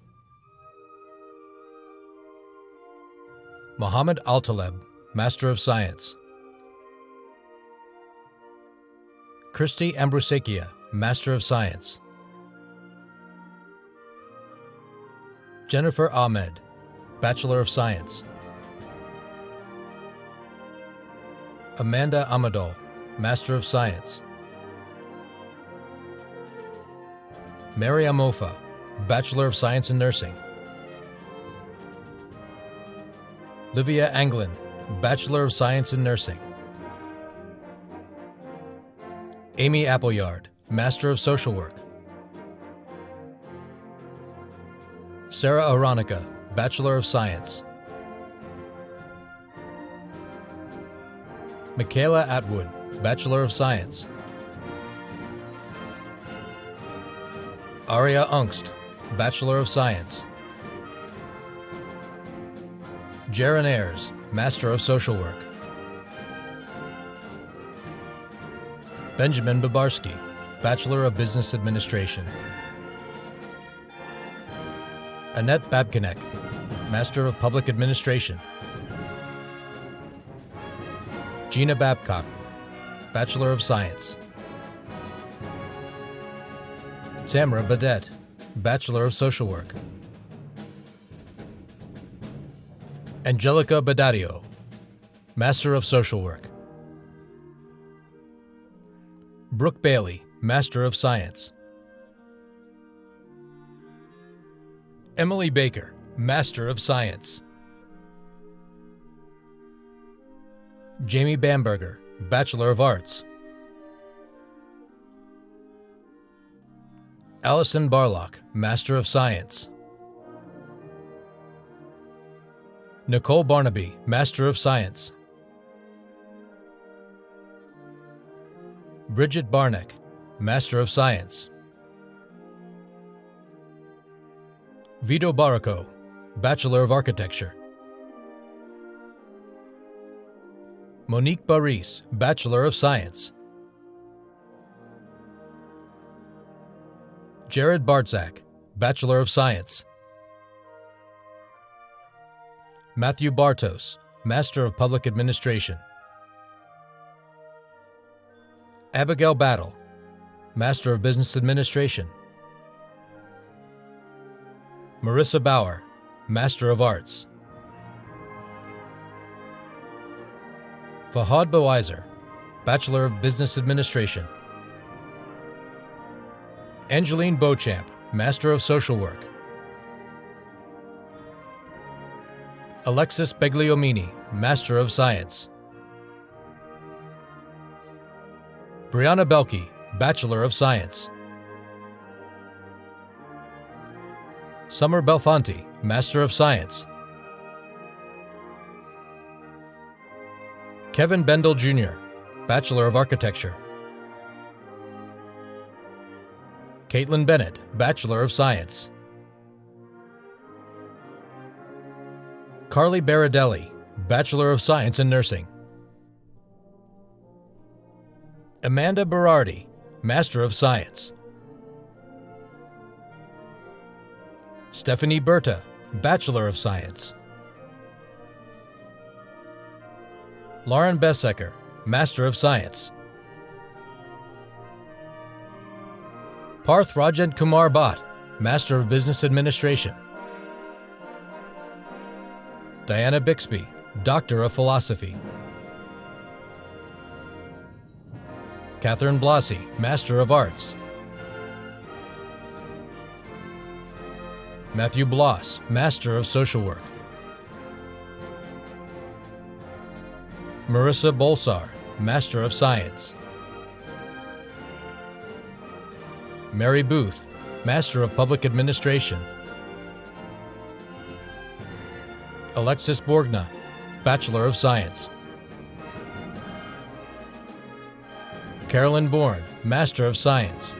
Mohammed Al-Taleb, Master of Science. Christy Ambrusekia, Master of Science. Jennifer Ahmed, Bachelor of Science. Amanda Amadol, Master of Science. Mary Amofa, Bachelor of Science in Nursing. Livia Anglin, Bachelor of Science in Nursing. Amy Appleyard, Master of Social Work. Sarah Aronica, Bachelor of Science. Michaela Atwood, Bachelor of Science. Aria Ungst, Bachelor of Science. Jaron Ayers, Master of Social Work. Benjamin Babarski, Bachelor of Business Administration. Annette Babkinek, Master of Public Administration. Gina Babcock, Bachelor of Science. Tamara Badet, Bachelor of Social Work. Angelica Badadio, Master of Social Work. Brooke Bailey, Master of Science. Emily Baker, Master of Science. Jamie Bamberger, Bachelor of Arts. Allison Barlock, Master of Science. Nicole Barnaby, Master of Science. Bridget Barnick, Master of Science. Vito Barraco, Bachelor of Architecture. Monique Baris, Bachelor of Science. Jared Bartzak, Bachelor of Science. Matthew Bartos, Master of Public Administration. Abigail Battle, Master of Business Administration. Marissa Bauer, Master of Arts. Fahad Bawizer, Bachelor of Business Administration. Angeline Beauchamp, Master of Social Work. Alexis Begliomini, Master of Science. Brianna Belke, Bachelor of Science. Summer Belfanti, Master of Science. Kevin Bendel Jr., Bachelor of Architecture. Caitlin Bennett, Bachelor of Science. Carly Baradelli, Bachelor of Science in Nursing. Amanda Berardi, Master of Science. Stephanie Berta, Bachelor of Science. Lauren Bessecker, Master of Science. Parth Rajan Kumar Bhatt, Master of Business Administration. Diana Bixby, Doctor of Philosophy. Catherine Blassie, Master of Arts. Matthew Bloss, Master of Social Work. Marissa Bolsar, Master of Science. Mary Booth, Master of Public Administration. Alexis Borgna, Bachelor of Science. Carolyn Bourne, Master of Science.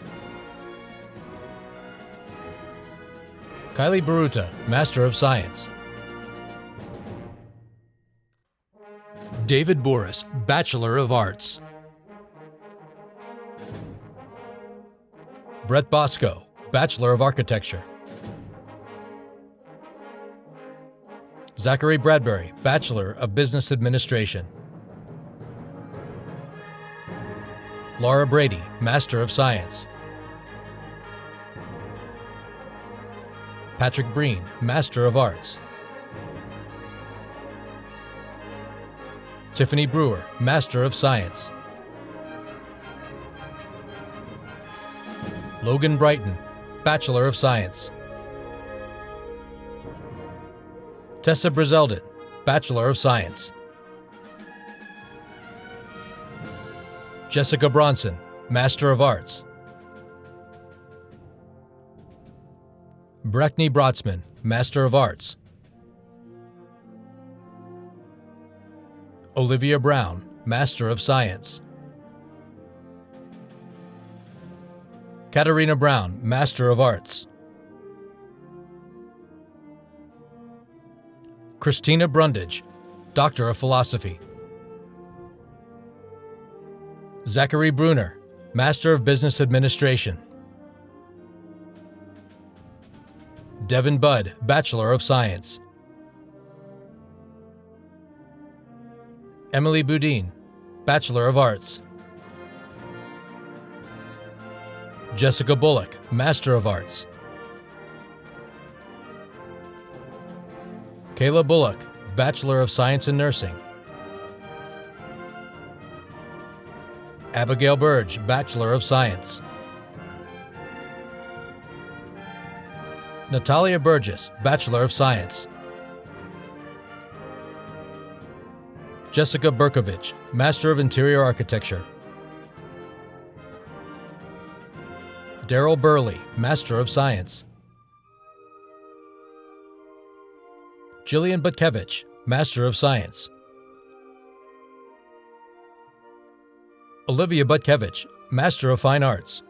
Kylie Baruta, Master of Science. David Boris, Bachelor of Arts. Brett Bosco, Bachelor of Architecture. Zachary Bradbury, Bachelor of Business Administration. Laura Brady, Master of Science. Patrick Breen, Master of Arts. Tiffany Brewer, Master of Science. Logan Brighton, Bachelor of Science. Tessa Brizeldin, Bachelor of Science. Jessica Bronson, Master of Arts. Breckney Brotzman, Master of Arts. Olivia Brown, Master of Science. Katarina Brown, Master of Arts. Christina Brundage, Doctor of Philosophy. Zachary Bruner, Master of Business Administration. Devin Budd, Bachelor of Science. Emily Boudin, Bachelor of Arts. Jessica Bullock, Master of Arts. Kayla Bullock, Bachelor of Science in Nursing. Abigail Burge, Bachelor of Science. Natalia Burgess, Bachelor of Science. Jessica Berkovich, Master of Interior Architecture. Daryl Burley, Master of Science. Jillian Butkevich, Master of Science. Olivia Butkevich, Master of Fine Arts.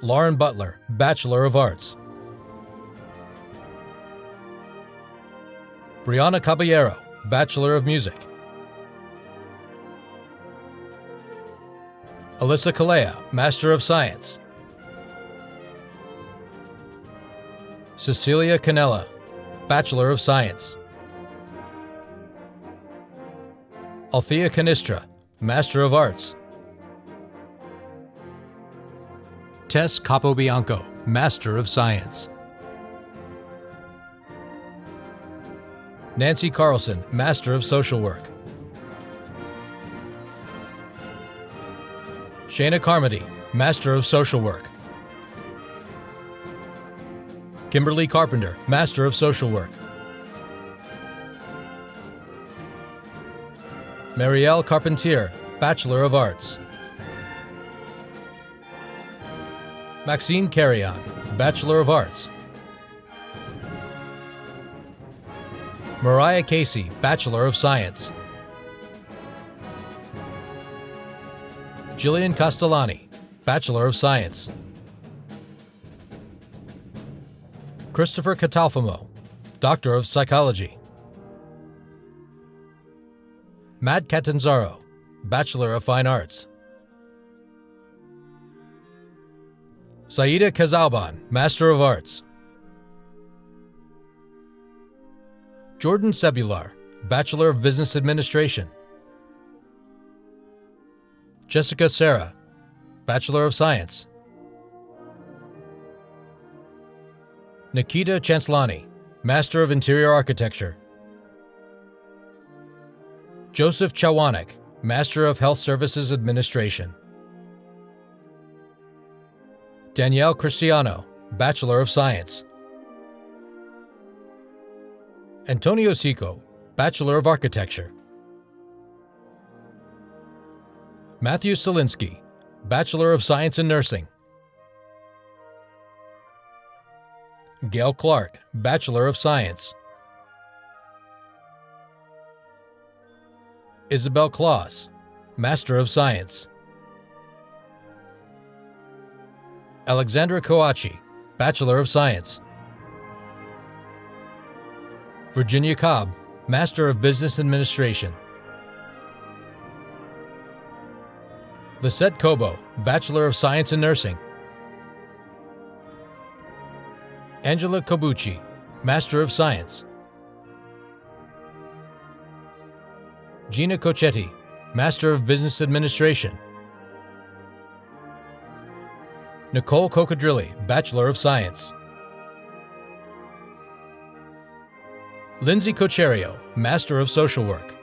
Lauren Butler, Bachelor of Arts. Brianna Caballero, Bachelor of Music. Alyssa Kalea, Master of Science. Cecilia Canella, Bachelor of Science. Althea Canistra, Master of Arts. Tess Capobianco, Master of Science. Nancy Carlson, Master of Social Work. Shayna Carmody, Master of Social Work. Kimberly Carpenter, Master of Social Work. Marielle Carpentier, Bachelor of Arts. Maxine Carrion, Bachelor of Arts. Mariah Casey, Bachelor of Science. Jillian Castellani, Bachelor of Science. Christopher Catalfamo, Doctor of Psychology. Matt Catanzaro, Bachelor of Fine Arts. Saida Kazalban, Master of Arts. Jordan Sebular, Bachelor of Business Administration. Jessica Serra, Bachelor of Science. Nikita Chanslani, Master of Interior Architecture. Joseph Chawanik, Master of Health Services Administration. Danielle Cristiano, Bachelor of Science. Antonio Sico, Bachelor of Architecture. Matthew Selinsky, Bachelor of Science in Nursing. Gail Clark, Bachelor of Science. Isabel Claus, Master of Science. Alexandra Coachi, Bachelor of Science. Virginia Cobb, Master of Business Administration. Lisette Cobo, Bachelor of Science in Nursing. Angela Kobuchi, Master of Science. Gina Cochetti, Master of Business Administration. Nicole Cocodrilli, Bachelor of Science. Lindsay Cocherio, Master of Social Work.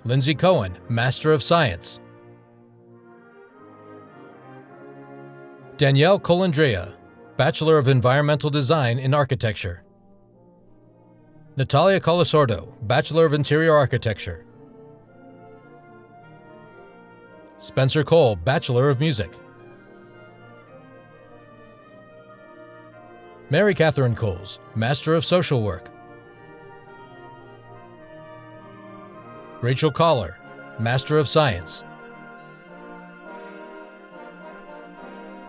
Lindsay Cohen, Master of Science. Danielle Colandrea, Bachelor of Environmental Design in Architecture. Natalia Colasordo, Bachelor of Interior Architecture. Spencer Cole, Bachelor of Music. Mary Catherine Coles, Master of Social Work. Rachel Collar, Master of Science.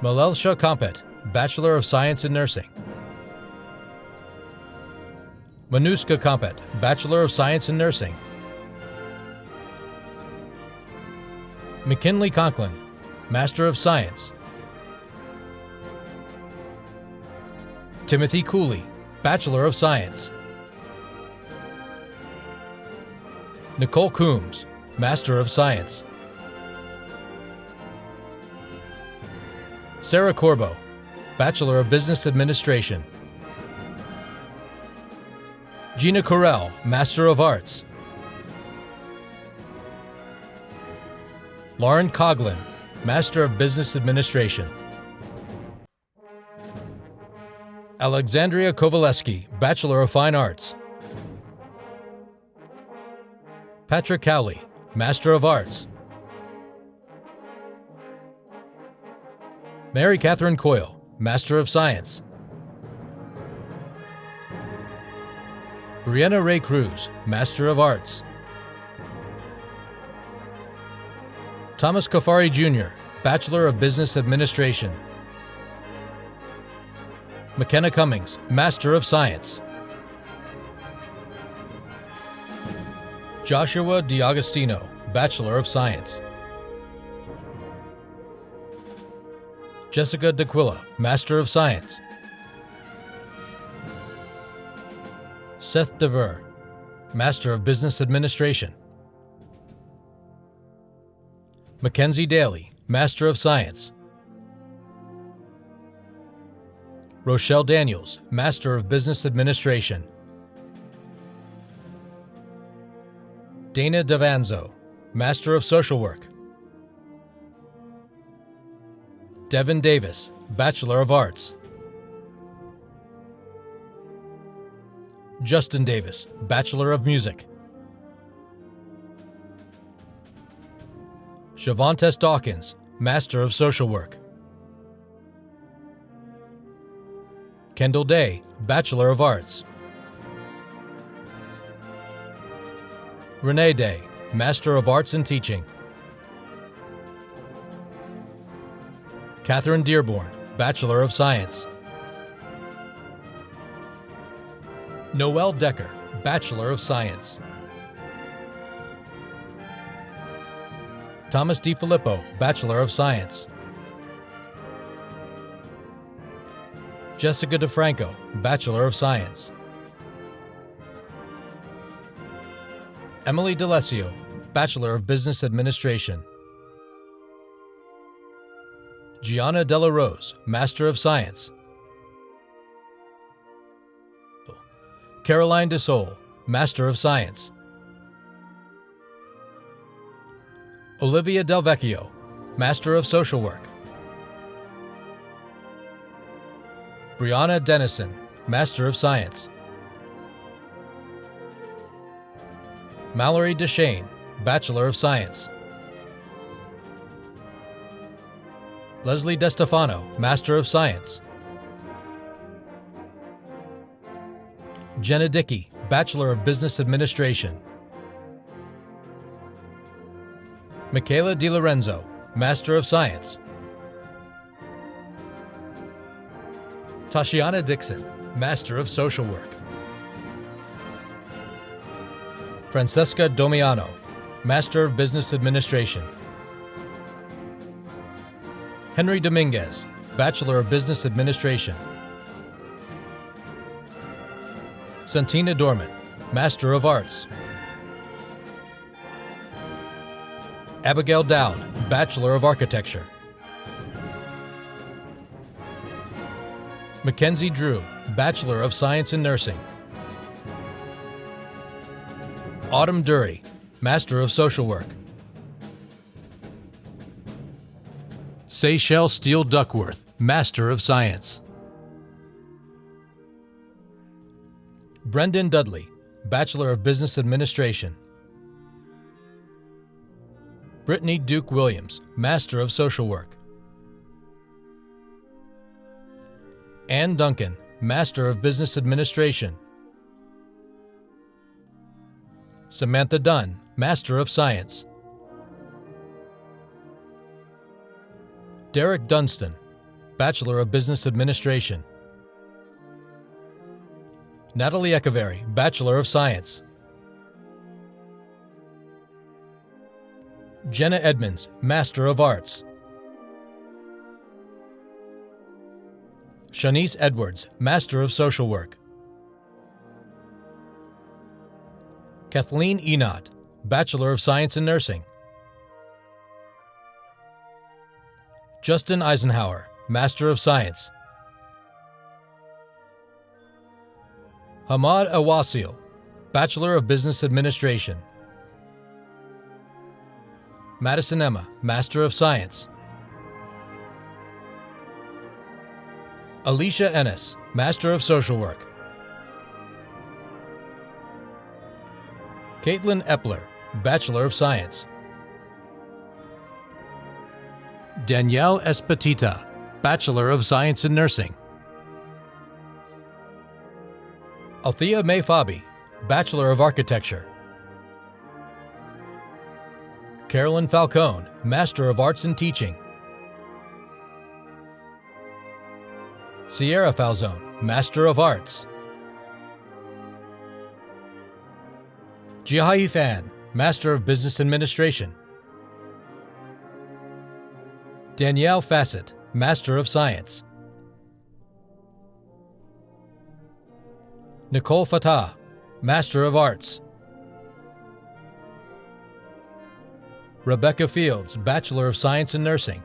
Malelsha Kompet, Bachelor of Science in Nursing. Manuska Kompet, Bachelor of Science in Nursing. McKinley Conklin, Master of Science. Timothy Cooley, Bachelor of Science. Nicole Coombs, Master of Science. Sarah Corbo, Bachelor of Business Administration. Gina Correll, Master of Arts. Lauren Coughlin, Master of Business Administration. Alexandria Kovaleski, Bachelor of Fine Arts. Patrick Cowley, Master of Arts. Mary Catherine Coyle, Master of Science. Brianna Ray Cruz, Master of Arts. Thomas Kafari Jr., Bachelor of Business Administration. McKenna Cummings, Master of Science. Joshua DiAgostino, Bachelor of Science. Jessica D'Aquila, Master of Science. Seth DeVer, Master of Business Administration. Mackenzie Daly, Master of Science. Rochelle Daniels, Master of Business Administration. Dana Davanzo, Master of Social Work. Devin Davis, Bachelor of Arts. Justin Davis, Bachelor of Music. Siobhan Dawkins, Master of Social Work. Kendall Day, Bachelor of Arts. Renee Day, Master of Arts in Teaching. Catherine Dearborn, Bachelor of Science. Noelle Decker, Bachelor of Science. Thomas DiFilippo, Bachelor of Science. Jessica DeFranco, Bachelor of Science. Emily DeLessio, Bachelor of Business Administration. Gianna Della Rose, Master of Science. Caroline DeSole, Master of Science. Olivia Del Vecchio, Master of Social Work. Brianna Dennison, Master of Science. Mallory DeShane, Bachelor of Science. Leslie DeStefano, Master of Science. Jenna Dickey, Bachelor of Business Administration. Michaela DiLorenzo, Master of Science. Tashiana Dixon, Master of Social Work. Francesca Domiano, Master of Business Administration. Henry Dominguez, Bachelor of Business Administration. Santina Dorman, Master of Arts. Abigail Dowd, Bachelor of Architecture. Mackenzie Drew, Bachelor of Science in Nursing. Autumn Dury, Master of Social Work. Seychelle Steele Duckworth, Master of Science. Brendan Dudley, Bachelor of Business Administration. Brittany Duke Williams, Master of Social Work. Ann Duncan, Master of Business Administration. Samantha Dunn, Master of Science. Derek Dunstan, Bachelor of Business Administration. Natalie Echeverry, Bachelor of Science. Jenna Edmonds, Master of Arts. Shanice Edwards, Master of Social Work. Kathleen Enot, Bachelor of Science in Nursing. Justin Eisenhower, Master of Science. Hamad Awasil, Bachelor of Business Administration. Madison Emma, Master of Science. Alicia Ennis, Master of Social Work. Caitlin Epler, Bachelor of Science. Danielle Espetita, Bachelor of Science in Nursing. Althea May Fabi, Bachelor of Architecture. Carolyn Falcone, Master of Arts in Teaching. Sierra Falzone, Master of Arts. Jiahai Fan, Master of Business Administration. Danielle Fassett, Master of Science. Nicole Fatah, Master of Arts. Rebecca Fields, Bachelor of Science in Nursing.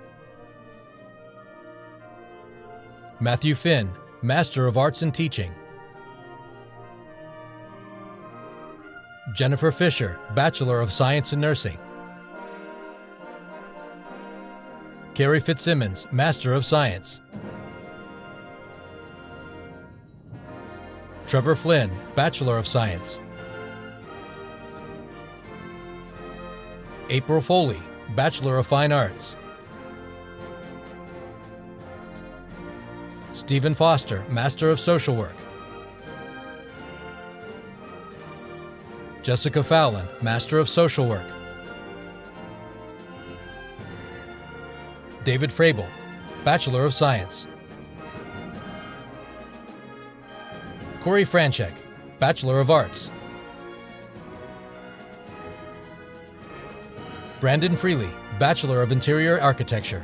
Matthew Finn, Master of Arts in Teaching. Jennifer Fisher, Bachelor of Science in Nursing. Carrie Fitzsimmons, Master of Science. Trevor Flynn, Bachelor of Science. April Foley, Bachelor of Fine Arts. Stephen Foster, Master of Social Work. Jessica Fowlin, Master of Social Work. David Frabel, Bachelor of Science. Corey Franchek, Bachelor of Arts. Brandon Freely, Bachelor of Interior Architecture.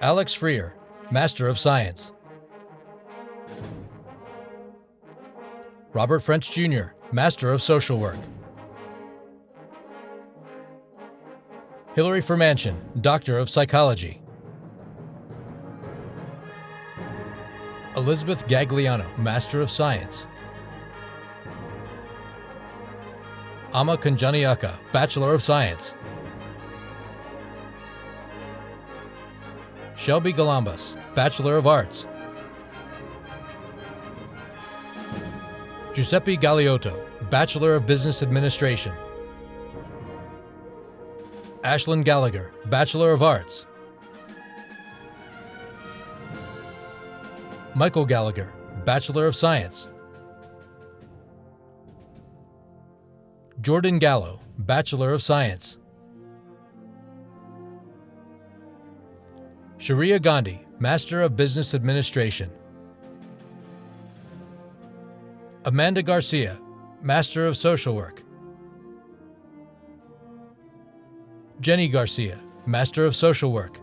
Alex Freer, Master of Science. Robert French Jr., Master of Social Work. Hillary Fermanchin, Doctor of Psychology. Elizabeth Gagliano, Master of Science. Ama Kanjaniaka, Bachelor of Science. Shelby Galambas, Bachelor of Arts. Giuseppe Galeotto, Bachelor of Business Administration. Ashlyn Gallagher, Bachelor of Arts. Michael Gallagher, Bachelor of Science. Jordan Gallo, Bachelor of Science. Sharia Gandhi, Master of Business Administration. Amanda Garcia, Master of Social Work. Jenny Garcia, Master of Social Work.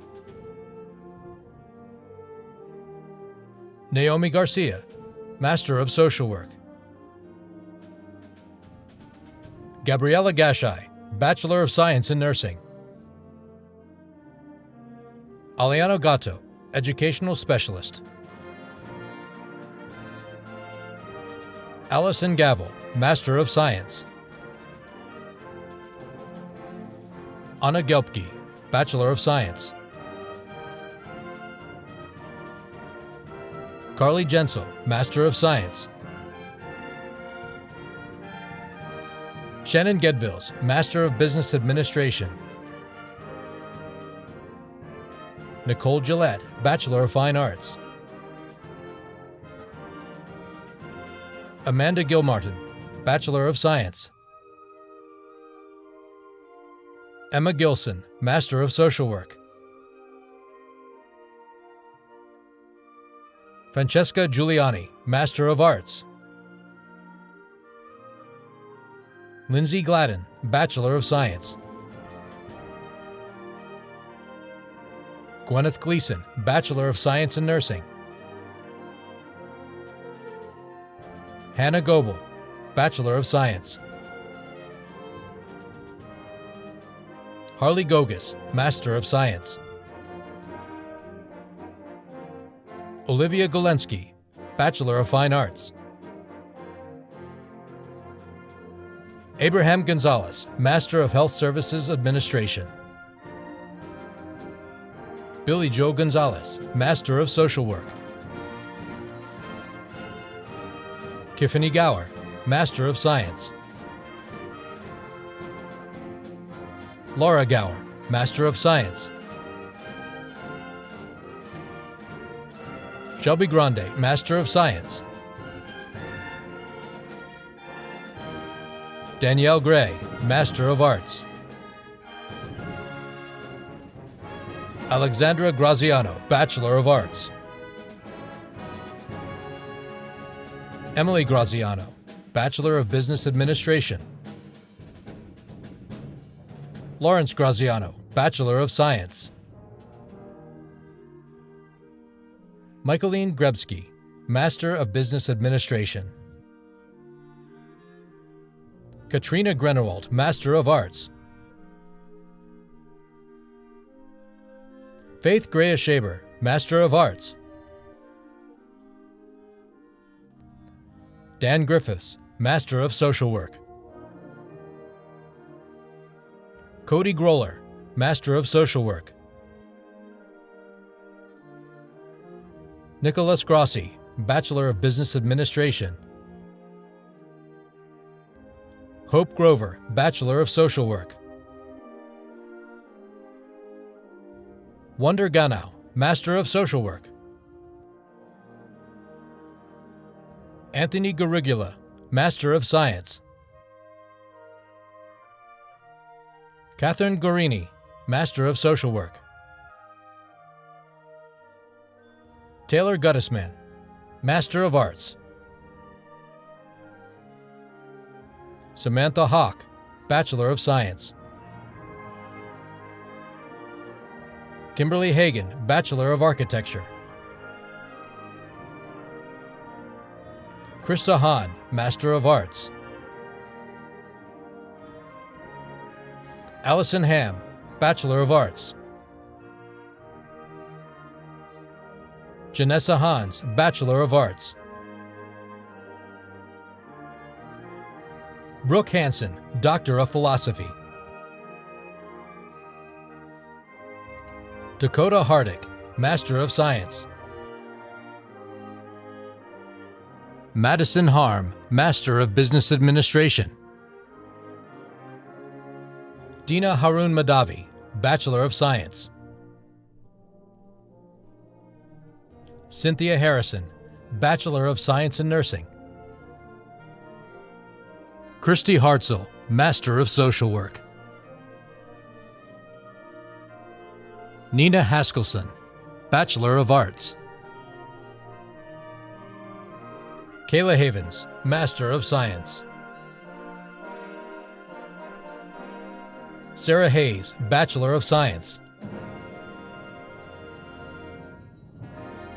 Naomi Garcia, Master of Social Work. Gabriella Gashai, Bachelor of Science in Nursing. Aliano Gatto, Educational Specialist. Allison Gavel, Master of Science. Anna Gelpke, Bachelor of Science. Carly Jensel, Master of Science. Shannon Gedvilles, Master of Business Administration. Nicole Gillette, Bachelor of Fine Arts. Amanda Gilmartin, Bachelor of Science. Emma Gilson, Master of Social Work. Francesca Giuliani, Master of Arts. Lindsay Gladden, Bachelor of Science. Gwyneth Gleason, Bachelor of Science in Nursing. Hannah Goebel, Bachelor of Science. Harley Gogus, Master of Science. Olivia Golensky, Bachelor of Fine Arts. Abraham Gonzalez, Master of Health Services Administration. Billy Joe Gonzalez, Master of Social Work. Tiffany Gower, Master of Science. Laura Gower, Master of Science. Shelby Grande, Master of Science. Danielle Gray, Master of Arts. Alexandra Graziano, Bachelor of Arts. Emily Graziano, Bachelor of Business Administration. Lawrence Graziano, Bachelor of Science. Michaeline Grebsky, Master of Business Administration. Katrina Grenewald, Master of Arts. Faith Greya Shaber, Master of Arts. Dan Griffiths, Master of Social Work. Cody Groller, Master of Social Work. Nicholas Grossi, Bachelor of Business Administration. Hope Grover, Bachelor of Social Work. Wonder Ganau, Master of Social Work. Anthony Garigula, Master of Science. Catherine Gorini, Master of Social Work. Taylor Guttisman, Master of Arts. Samantha Hawk, Bachelor of Science. Kimberly Hagan, Bachelor of Architecture. Krista Hahn, Master of Arts. Allison Ham, Bachelor of Arts. Janessa Hans, Bachelor of Arts. Brooke Hansen, Doctor of Philosophy. Dakota Hardick, Master of Science. Madison Harm, Master of Business Administration. Dina Harun Madavi, Bachelor of Science. Cynthia Harrison, Bachelor of Science in Nursing. Christy Hartzell, Master of Social Work. Nina Haskelson, Bachelor of Arts. Kayla Havens, Master of Science. Sarah Hayes, Bachelor of Science.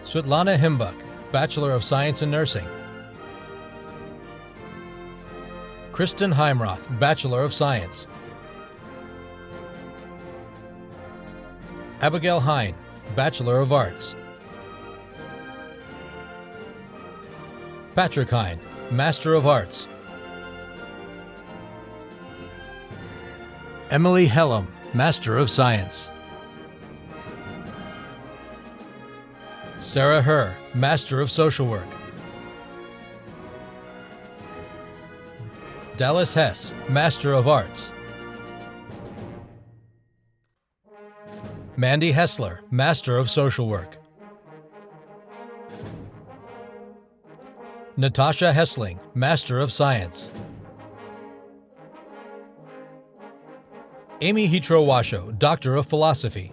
Svetlana Himbuk, Bachelor of Science in Nursing. Kristen Heimroth, Bachelor of Science. Abigail Hine, Bachelor of Arts. Patrick Hine, Master of Arts. Emily Hellam, Master of Science. Sarah Herr, Master of Social Work. Dallas Hess, Master of Arts. Mandy Hessler, Master of Social Work. Natasha Hessling, Master of Science. Amy Hitro-Washo, Doctor of Philosophy.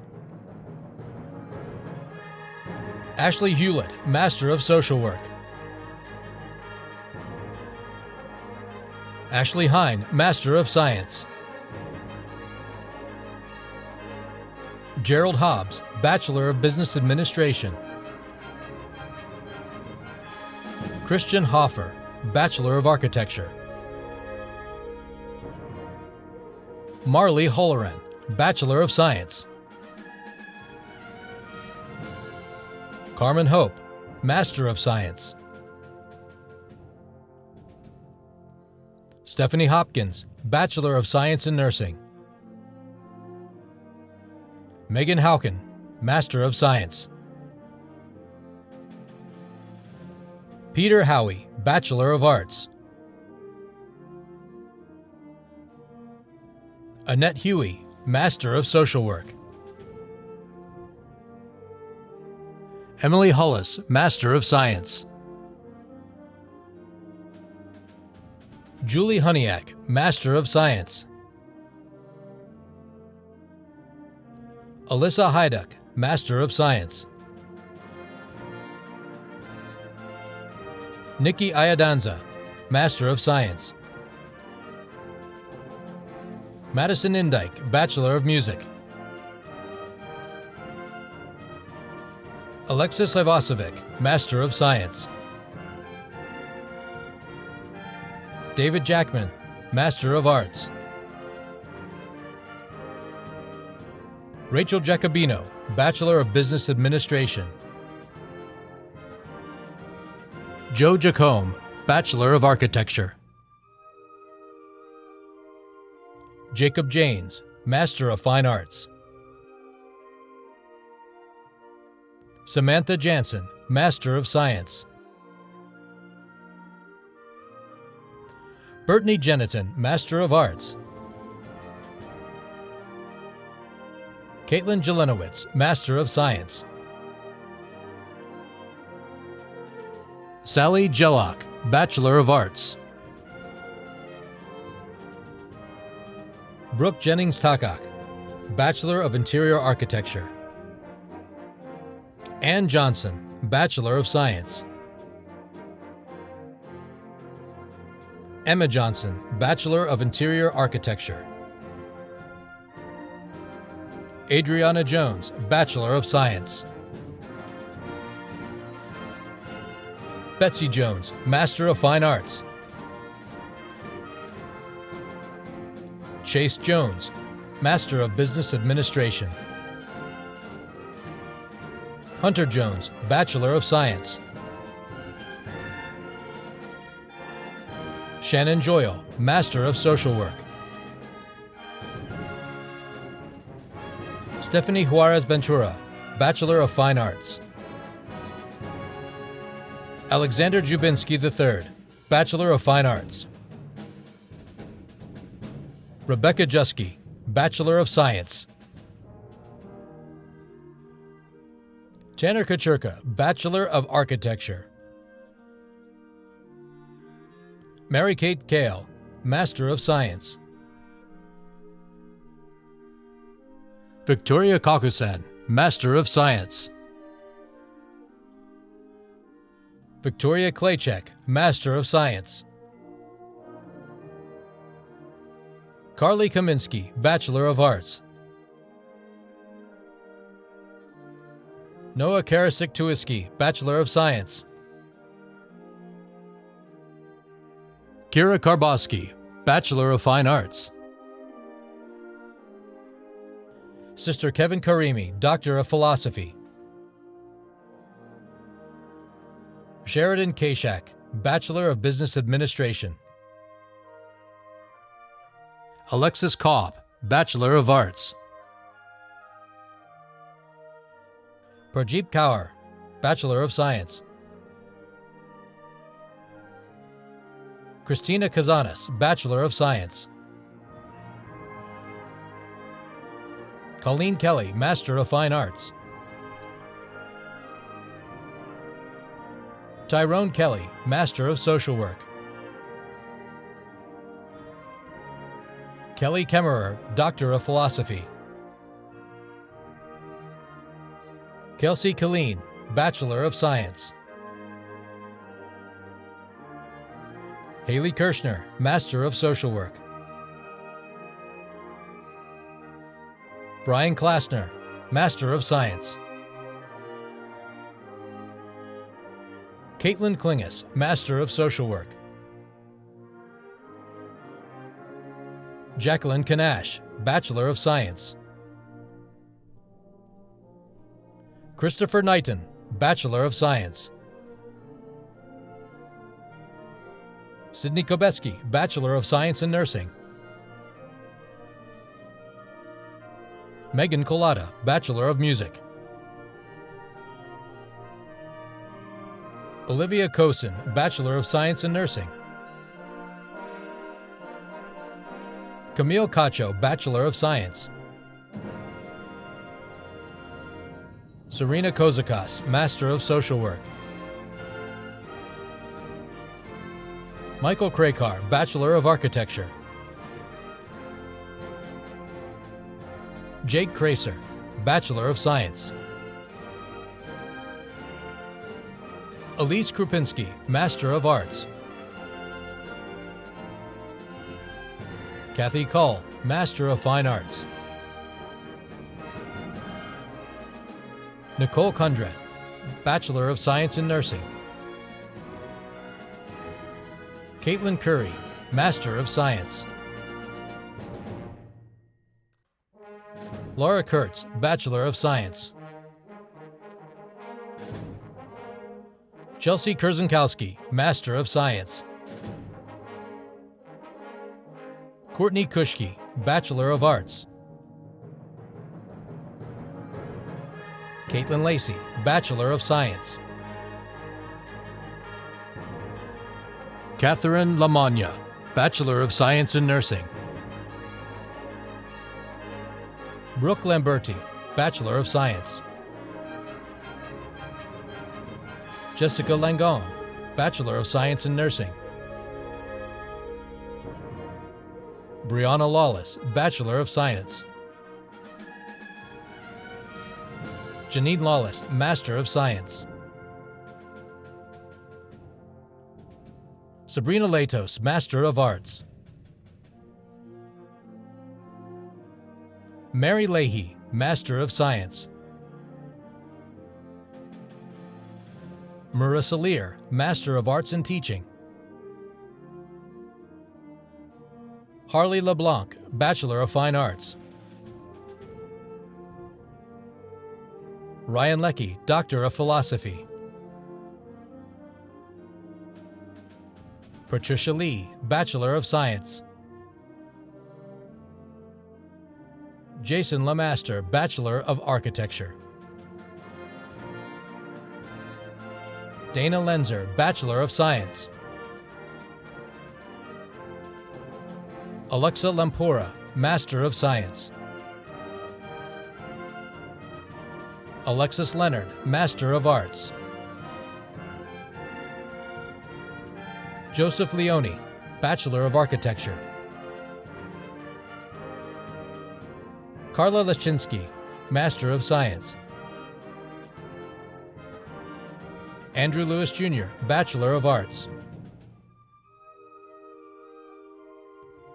Ashley Hewlett, Master of Social Work. Ashley Hine, Master of Science. Gerald Hobbs, Bachelor of Business Administration. Christian Hoffer, Bachelor of Architecture. Marley Holloran, Bachelor of Science. Carmen Hope, Master of Science. Stephanie Hopkins, Bachelor of Science in Nursing. Megan Hauken, Master of Science. Peter Howie, Bachelor of Arts. Annette Huey, Master of Social Work. Emily Hollis, Master of Science. Julie Honeyak, Master of Science. Alyssa Hyduck, Master of Science. Nikki Ayadanza, Master of Science. Madison Indike, Bachelor of Music. Alexis Ivasovic, Master of Science. David Jackman, Master of Arts. Rachel Jacobino, Bachelor of Business Administration. Joe Jacome, Bachelor of Architecture. Jacob Janes, Master of Fine Arts. Samantha Jansen, Master of Science. Brittany Jeniton, Master of Arts. Caitlin Jelenowitz, Master of Science. Sally Jellock, Bachelor of Arts. Brooke Jennings-Takak, Bachelor of Interior Architecture. Ann Johnson, Bachelor of Science. Emma Johnson, Bachelor of Interior Architecture. Adriana Jones, Bachelor of Science. Betsy Jones, Master of Fine Arts. Chase Jones, Master of Business Administration. Hunter Jones, Bachelor of Science. Shannon Joyle, Master of Social Work. Stephanie Juarez Ventura, Bachelor of Fine Arts. Alexander Jubinski III, Bachelor of Fine Arts. Rebecca Jusky, Bachelor of Science. Tanner Kacherka, Bachelor of Architecture. Mary Kate Kale, Master of Science. Victoria Kakusan, Master of Science. Victoria Klaychek, Master of Science. Carly Kaminsky, Bachelor of Arts. Noah Karasik-Tuiski, Bachelor of Science. Kira Karbowski, Bachelor of Fine Arts. Sister Kevin Karimi, Doctor of Philosophy. Sheridan Kashak, Bachelor of Business Administration. Alexis Kopp, Bachelor of Arts. Prajeep Kaur, Bachelor of Science. Christina Kazanis, Bachelor of Science. Colleen Kelly, Master of Fine Arts. Tyrone Kelly, Master of Social Work. Kelly Kemmerer, Doctor of Philosophy. Kelsey Killeen, Bachelor of Science. Haley Kirshner, Master of Social Work. Brian Klassner, Master of Science. Caitlin Klingus, Master of Social Work. Jacqueline Kanash, Bachelor of Science. Christopher Knighton, Bachelor of Science. Sydney Kobeski, Bachelor of Science in Nursing. Megan Collada, Bachelor of Music. Olivia Cosin, Bachelor of Science in Nursing. Camille Cacho, Bachelor of Science. Serena Kozakas, Master of Social Work. Michael Krakar, Bachelor of Architecture. Jake Kraser, Bachelor of Science. Elise Krupinski, Master of Arts. Kathy Cull, Master of Fine Arts. Nicole Kundrat, Bachelor of Science in Nursing. Caitlin Curry, Master of Science. Laura Kurtz, Bachelor of Science. Chelsea Kurzankowski, Master of Science. Courtney Kushke, Bachelor of Arts. Caitlin Lacey, Bachelor of Science. Catherine Lamagna, Bachelor of Science in Nursing. Brooke Lamberti, Bachelor of Science. Jessica Langone, Bachelor of Science in Nursing. Brianna Lawless, Bachelor of Science. Janine Lawless, Master of Science. Sabrina Latos, Master of Arts. Mary Leahy, Master of Science. Marissa Lear, Master of Arts in Teaching. Harley LeBlanc, Bachelor of Fine Arts. Ryan Lecke, Doctor of Philosophy. Patricia Lee, Bachelor of Science. Jason LeMaster, Bachelor of Architecture. Dana Lenzer, Bachelor of Science. Alexa Lampora, Master of Science. Alexis Leonard, Master of Arts. Joseph Leone, Bachelor of Architecture. Carla Leschinsky, Master of Science. Andrew Lewis Jr., Bachelor of Arts.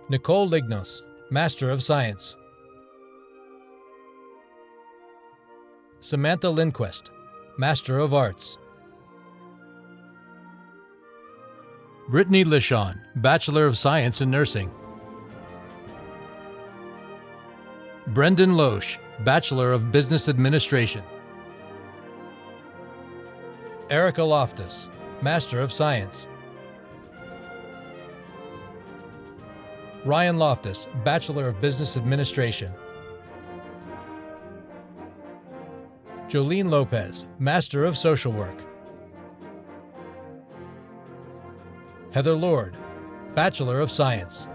Nicole Lignos, Master of Science. Samantha Lindquist, Master of Arts. Brittany Lishon, Bachelor of Science in Nursing. Brendan Loesch, Bachelor of Business Administration. Erica Loftus, Master of Science. Ryan Loftus, Bachelor of Business Administration. Jolene Lopez, Master of Social Work. Heather Lord, Bachelor of Science.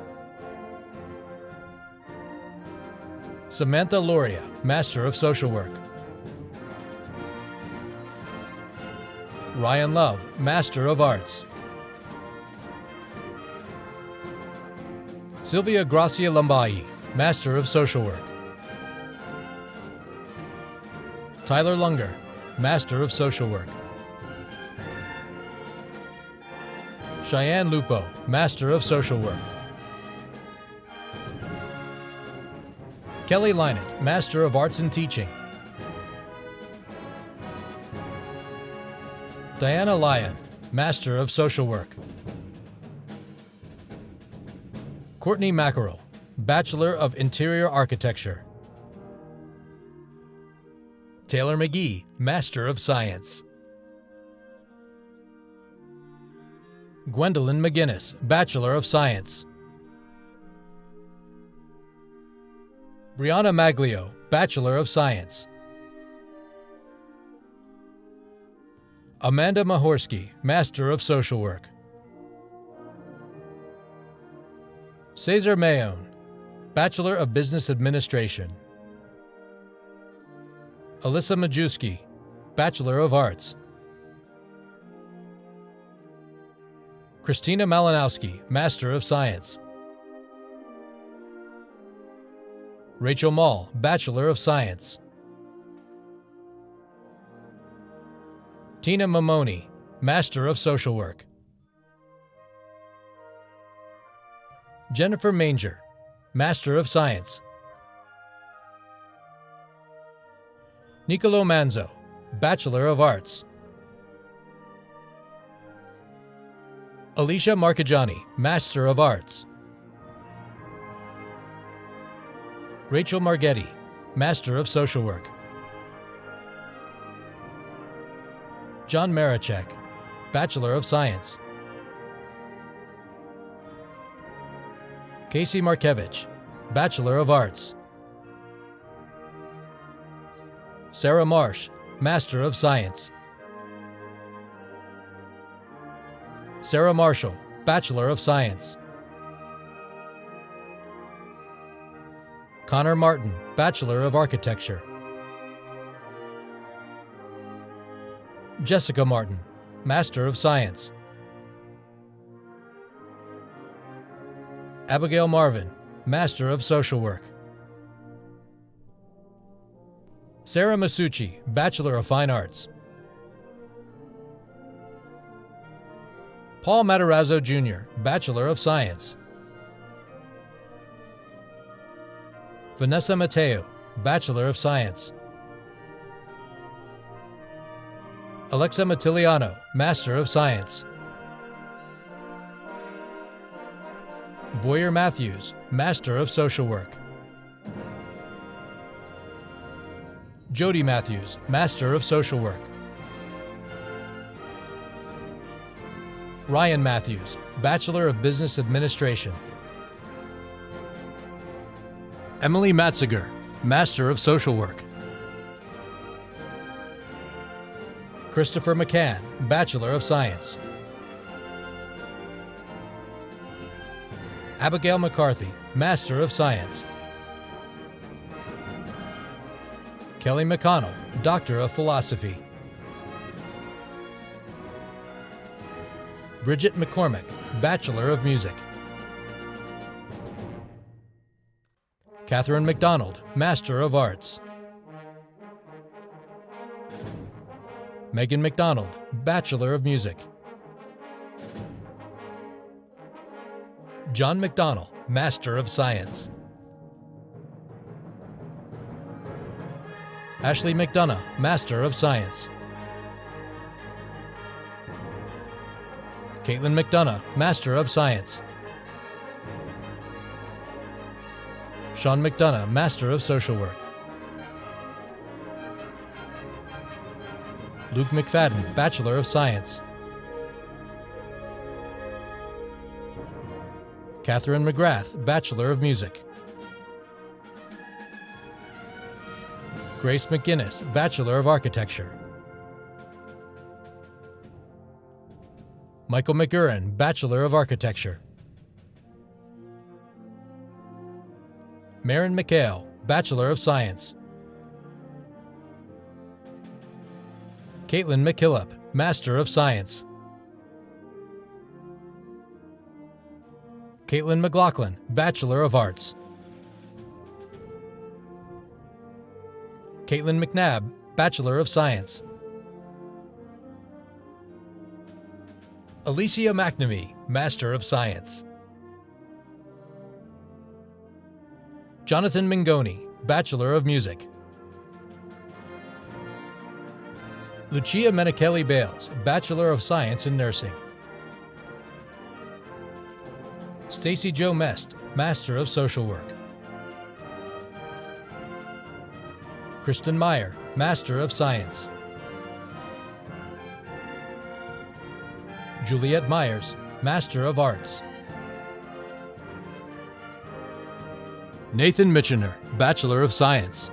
Samantha Loria, Master of Social Work. Ryan Love, Master of Arts. Sylvia Gracia Lambayi, Master of Social Work. Tyler Lunger, Master of Social Work. Cheyenne Lupo, Master of Social Work. Kelly Lynott, Master of Arts in Teaching. Diana Lyon, Master of Social Work. Courtney Mackerel, Bachelor of Interior Architecture. Taylor McGee, Master of Science. Gwendolyn McGinnis, Bachelor of Science. Brianna Maglio, Bachelor of Science. Amanda Mahorsky, Master of Social Work. Cesar Mayone, Bachelor of Business Administration. Alyssa Majewski, Bachelor of Arts. Christina Malinowski, Master of Science. Rachel Mall, Bachelor of Science. Tina Mamoni, Master of Social Work. Jennifer Manger, Master of Science. Nicolo Manzo, Bachelor of Arts. Alicia Marchigiani, Master of Arts. Rachel Margetti, Master of Social Work. John Marichek, Bachelor of Science. Casey Markevich, Bachelor of Arts. Sarah Marsh, Master of Science. Sarah Marshall, Bachelor of Science. Connor Martin, Bachelor of Architecture. Jessica Martin, Master of Science. Abigail Marvin, Master of Social Work. Sarah Masucci, Bachelor of Fine Arts. Paul Matarazzo Jr., Bachelor of Science. Vanessa Mateo, Bachelor of Science. Alexa Matiliano, Master of Science. Boyer Matthews, Master of Social Work. Jody Matthews, Master of Social Work. Ryan Matthews, Bachelor of Business Administration. Emily Matziger, Master of Social Work. Christopher McCann, Bachelor of Science. Abigail McCarthy, Master of Science. Kelly McConnell, Doctor of Philosophy. Bridget McCormick, Bachelor of Music. Catherine McDonald, Master of Arts. Megan McDonald, Bachelor of Music. John McDonnell, Master of Science. Ashley McDonough, Master of Science. Caitlin McDonough, Master of Science. Sean McDonough, Master of Social Work. Luke McFadden, Bachelor of Science. Catherine McGrath, Bachelor of Music. Grace McGinnis, Bachelor of Architecture. Michael McGurran, Bachelor of Architecture. Marin McHale, Bachelor of Science. Caitlin McKillop, Master of Science. Caitlin McLaughlin, Bachelor of Arts. Caitlin McNabb, Bachelor of Science. Alicia McNamee, Master of Science. Jonathan Mingoni, Bachelor of Music. Lucia Menacheli Bales, Bachelor of Science in Nursing. Stacy Jo Mest, Master of Social Work. Kristen Meyer, Master of Science. Juliette Myers, Master of Arts. Nathan Mitchener, Bachelor of Science.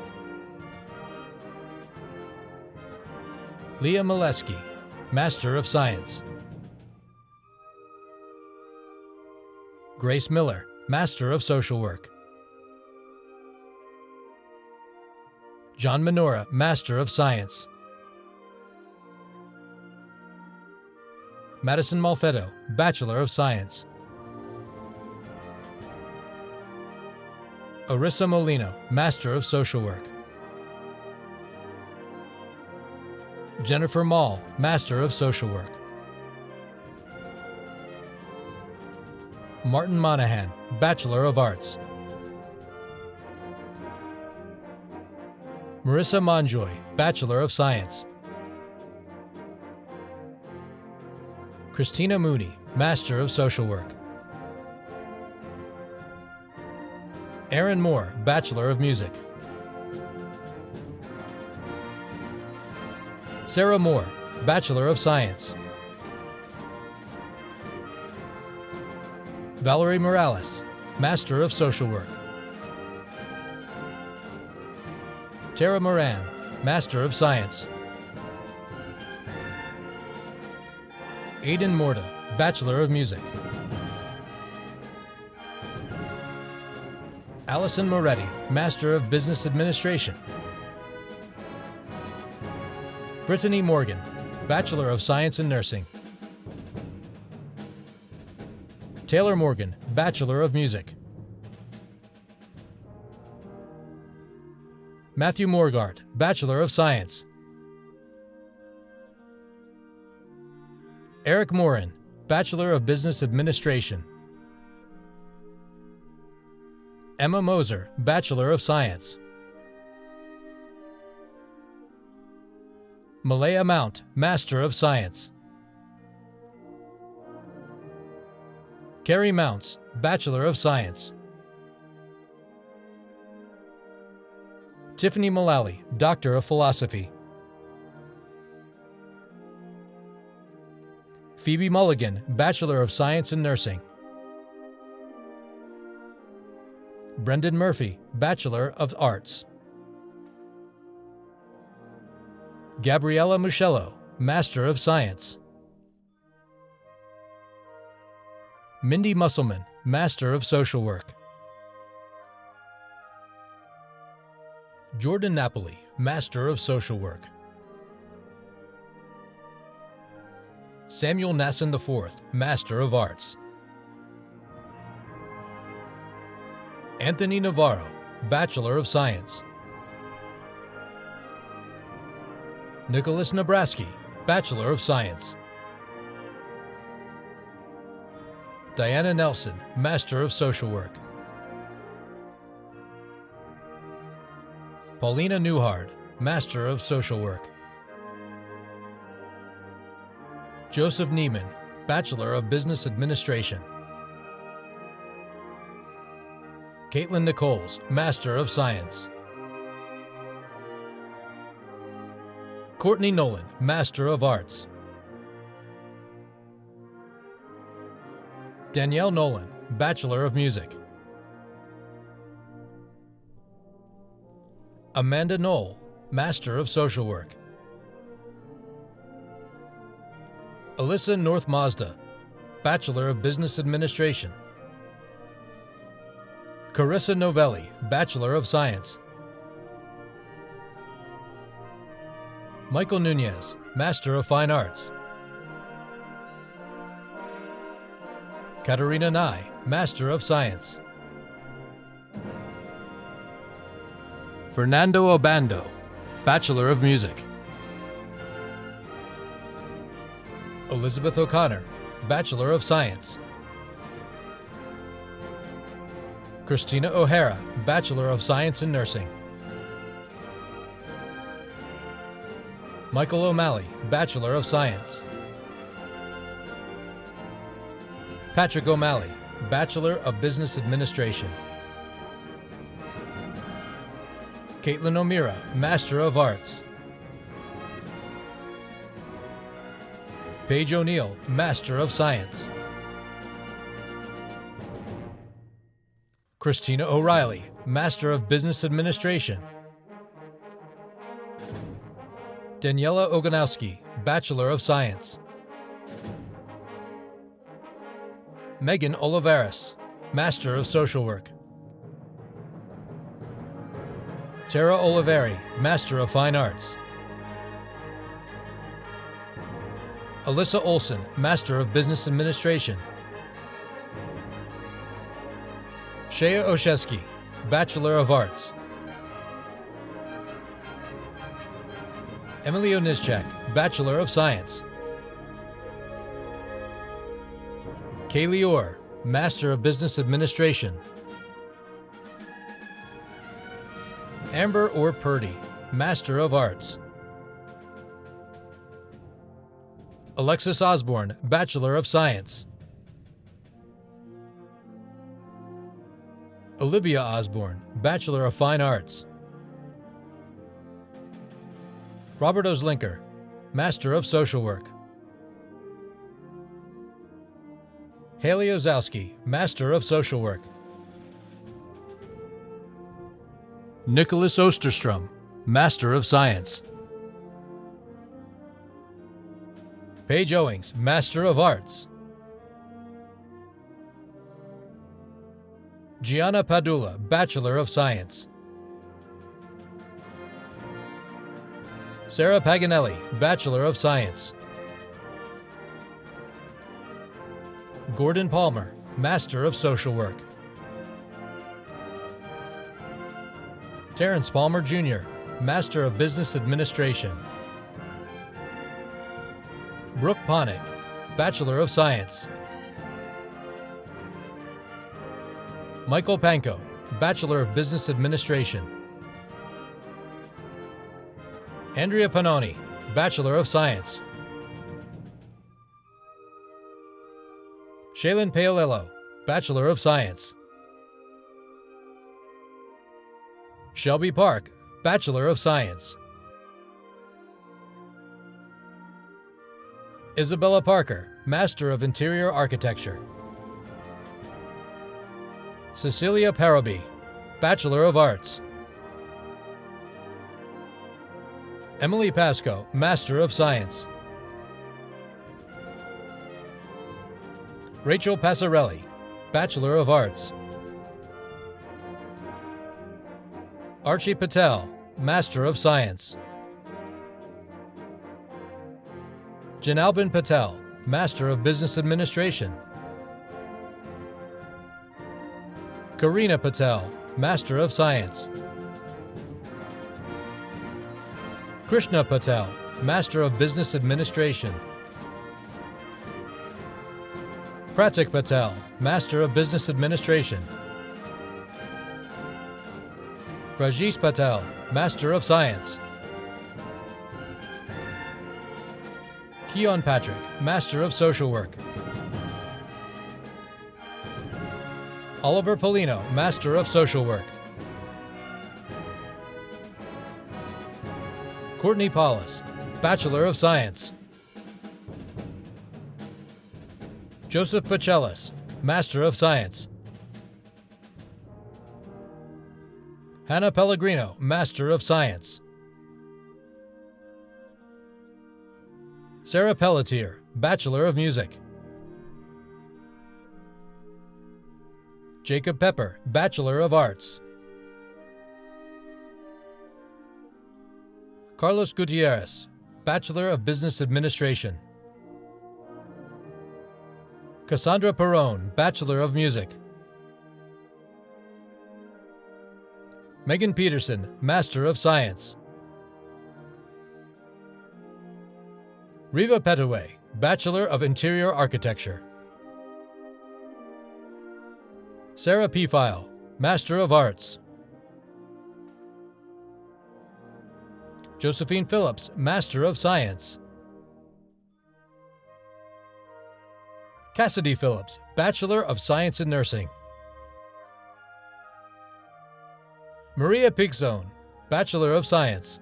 Leah Molesky, Master of Science. Grace Miller, Master of Social Work. John Minora, Master of Science. Madison Malfetto, Bachelor of Science. Orissa Molino, Master of Social Work. Jennifer Mall, Master of Social Work. Martin Monahan, Bachelor of Arts. Marissa Monjoy, Bachelor of Science. Christina Mooney, Master of Social Work. Aaron Moore, Bachelor of Music. Sarah Moore, Bachelor of Science. Valerie Morales, Master of Social Work. Tara Moran, Master of Science. Aidan Morta, Bachelor of Music. Allison Moretti, Master of Business Administration. Brittany Morgan, Bachelor of Science in Nursing. Taylor Morgan, Bachelor of Music. Matthew Morgart, Bachelor of Science. Eric Morin, Bachelor of Business Administration. Emma Moser, Bachelor of Science. Malaya Mount, Master of Science. Carrie Mounts, Bachelor of Science. Tiffany Mullally, Doctor of Philosophy. Phoebe Mulligan, Bachelor of Science in Nursing. Brendan Murphy, Bachelor of Arts. Gabriella Muscello, Master of Science. Mindy Musselman, Master of Social Work. Jordan Napoli, Master of Social Work. Samuel Nasson IV, Master of Arts. Anthony Navarro, Bachelor of Science. Nicholas Nebraski, Bachelor of Science. Diana Nelson, Master of Social Work. Paulina Newhard, Master of Social Work. Joseph Neiman, Bachelor of Business Administration. Caitlin Nichols, Master of Science. Courtney Nolan, Master of Arts. Danielle Nolan, Bachelor of Music. Amanda Knoll, Master of Social Work. Alyssa North Mazda, Bachelor of Business Administration. Carissa Novelli, Bachelor of Science. Michael Nunez, Master of Fine Arts. Katarina Nye, Master of Science. Fernando Obando, Bachelor of Music. Elizabeth O'Connor, Bachelor of Science. Christina O'Hara, Bachelor of Science in Nursing. Michael O'Malley, Bachelor of Science. Patrick O'Malley, Bachelor of Business Administration. Caitlin O'Meara, Master of Arts. Paige O'Neill, Master of Science. Christina O'Reilly, Master of Business Administration. Daniela Oganowski, Bachelor of Science. Megan Olivares, Master of Social Work. Tara Oliveri, Master of Fine Arts. Alyssa Olson, Master of Business Administration. Shea Oshesky, Bachelor of Arts. Emily Onizchak, Bachelor of Science. Kaylee Orr, Master of Business Administration. Amber Orr Purdy, Master of Arts. Alexis Osborne, Bachelor of Science. Olivia Osborne, Bachelor of Fine Arts. Robert Oslinker, Master of Social Work. Haley Ozowski, Master of Social Work. Nicholas Osterstrom, Master of Science. Paige Owings, Master of Arts. Gianna Padula, Bachelor of Science. Sarah Paganelli, Bachelor of Science. Gordon Palmer, Master of Social Work. Terrence Palmer Jr., Master of Business Administration. Brooke Ponick, Bachelor of Science. Michael Panko, Bachelor of Business Administration. Andrea Panoni, Bachelor of Science. Shaylin Paolillo, Bachelor of Science. Shelby Park, Bachelor of Science. Isabella Parker, Master of Interior Architecture. Cecilia Paraby, Bachelor of Arts. Emily Pasco, Master of Science. Rachel Passarelli, Bachelor of Arts. Archie Patel, Master of Science. Janalbin Patel, Master of Business Administration. Karina Patel, Master of Science. Krishna Patel, Master of Business Administration. Pratik Patel, Master of Business Administration. Rajesh Patel, Master of Science. Keon Patrick, Master of Social Work. Oliver Polino, Master of Social Work. Courtney Paulus, Bachelor of Science. Joseph Pachelis, Master of Science. Hannah Pellegrino, Master of Science. Sarah Pelletier, Bachelor of Music. Jacob Pepper, Bachelor of Arts. Carlos Gutierrez, Bachelor of Business Administration. Cassandra Perrone, Bachelor of Music. Megan Peterson, Master of Science. Riva Petaway, Bachelor of Interior Architecture. Sarah Pfeil, Master of Arts. Josephine Phillips, Master of Science. Cassidy Phillips, Bachelor of Science in Nursing. Maria Pigzone, Bachelor of Science.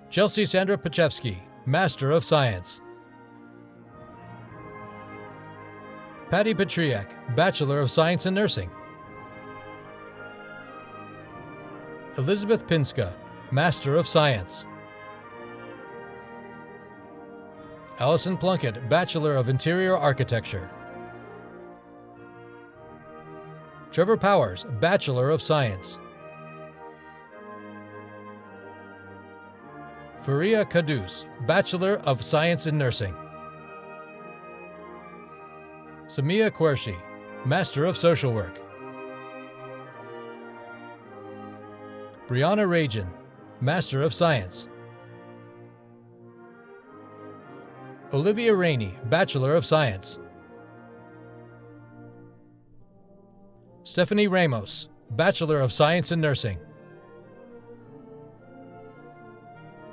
Chelsea Sandra Pachevsky, Master of Science. Patty Petriak, Bachelor of Science in Nursing. Elizabeth Pinska, Master of Science. Allison Plunkett, Bachelor of Interior Architecture. Trevor Powers, Bachelor of Science. Faria Kadus, Bachelor of Science in Nursing. Samia Quershi, Master of Social Work. Brianna Rajan, Master of Science. Olivia Rainey, Bachelor of Science. Stephanie Ramos, Bachelor of Science in Nursing.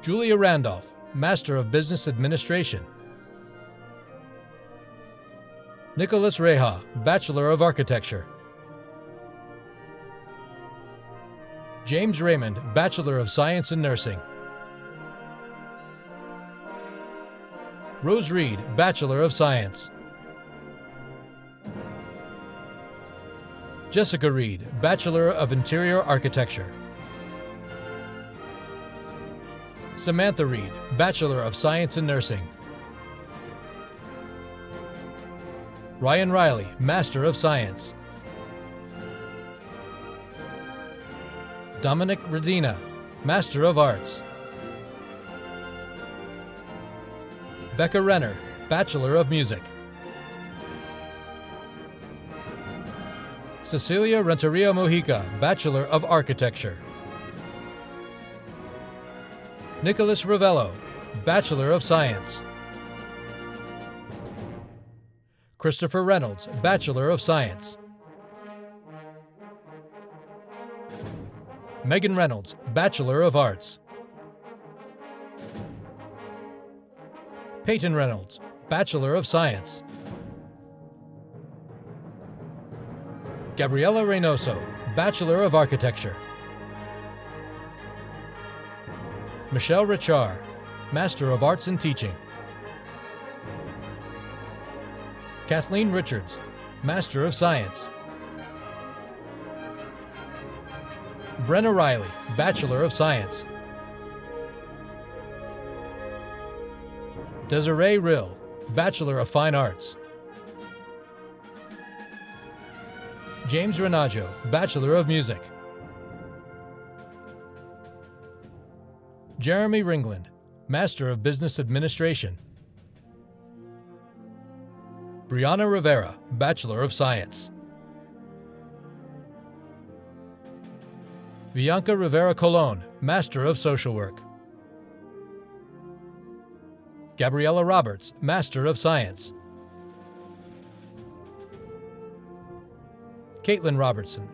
Julia Randolph, Master of Business Administration. Nicholas Reha, Bachelor of Architecture. James Raymond, Bachelor of Science in Nursing. Rose Reed, Bachelor of Science. Jessica Reed, Bachelor of Interior Architecture. Samantha Reed, Bachelor of Science in Nursing. Ryan Riley, Master of Science. Dominic Redina, Master of Arts. Becca Renner, Bachelor of Music. Cecilia Renteria Mojica, Bachelor of Architecture. Nicholas Ravello, Bachelor of Science. Christopher Reynolds, Bachelor of Science. Megan Reynolds, Bachelor of Arts. Peyton Reynolds, Bachelor of Science. Gabriela Reynoso, Bachelor of Architecture. Michelle Richard, Master of Arts in Teaching. Kathleen Richards, Master of Science. Brenna Riley, Bachelor of Science. Desiree Rill, Bachelor of Fine Arts. James Renaggio, Bachelor of Music. Jeremy Ringland, Master of Business Administration. Brianna Rivera, Bachelor of Science. Bianca Rivera Colon, Master of Social Work. Gabriella Roberts, Master of Science. Caitlin Robertson,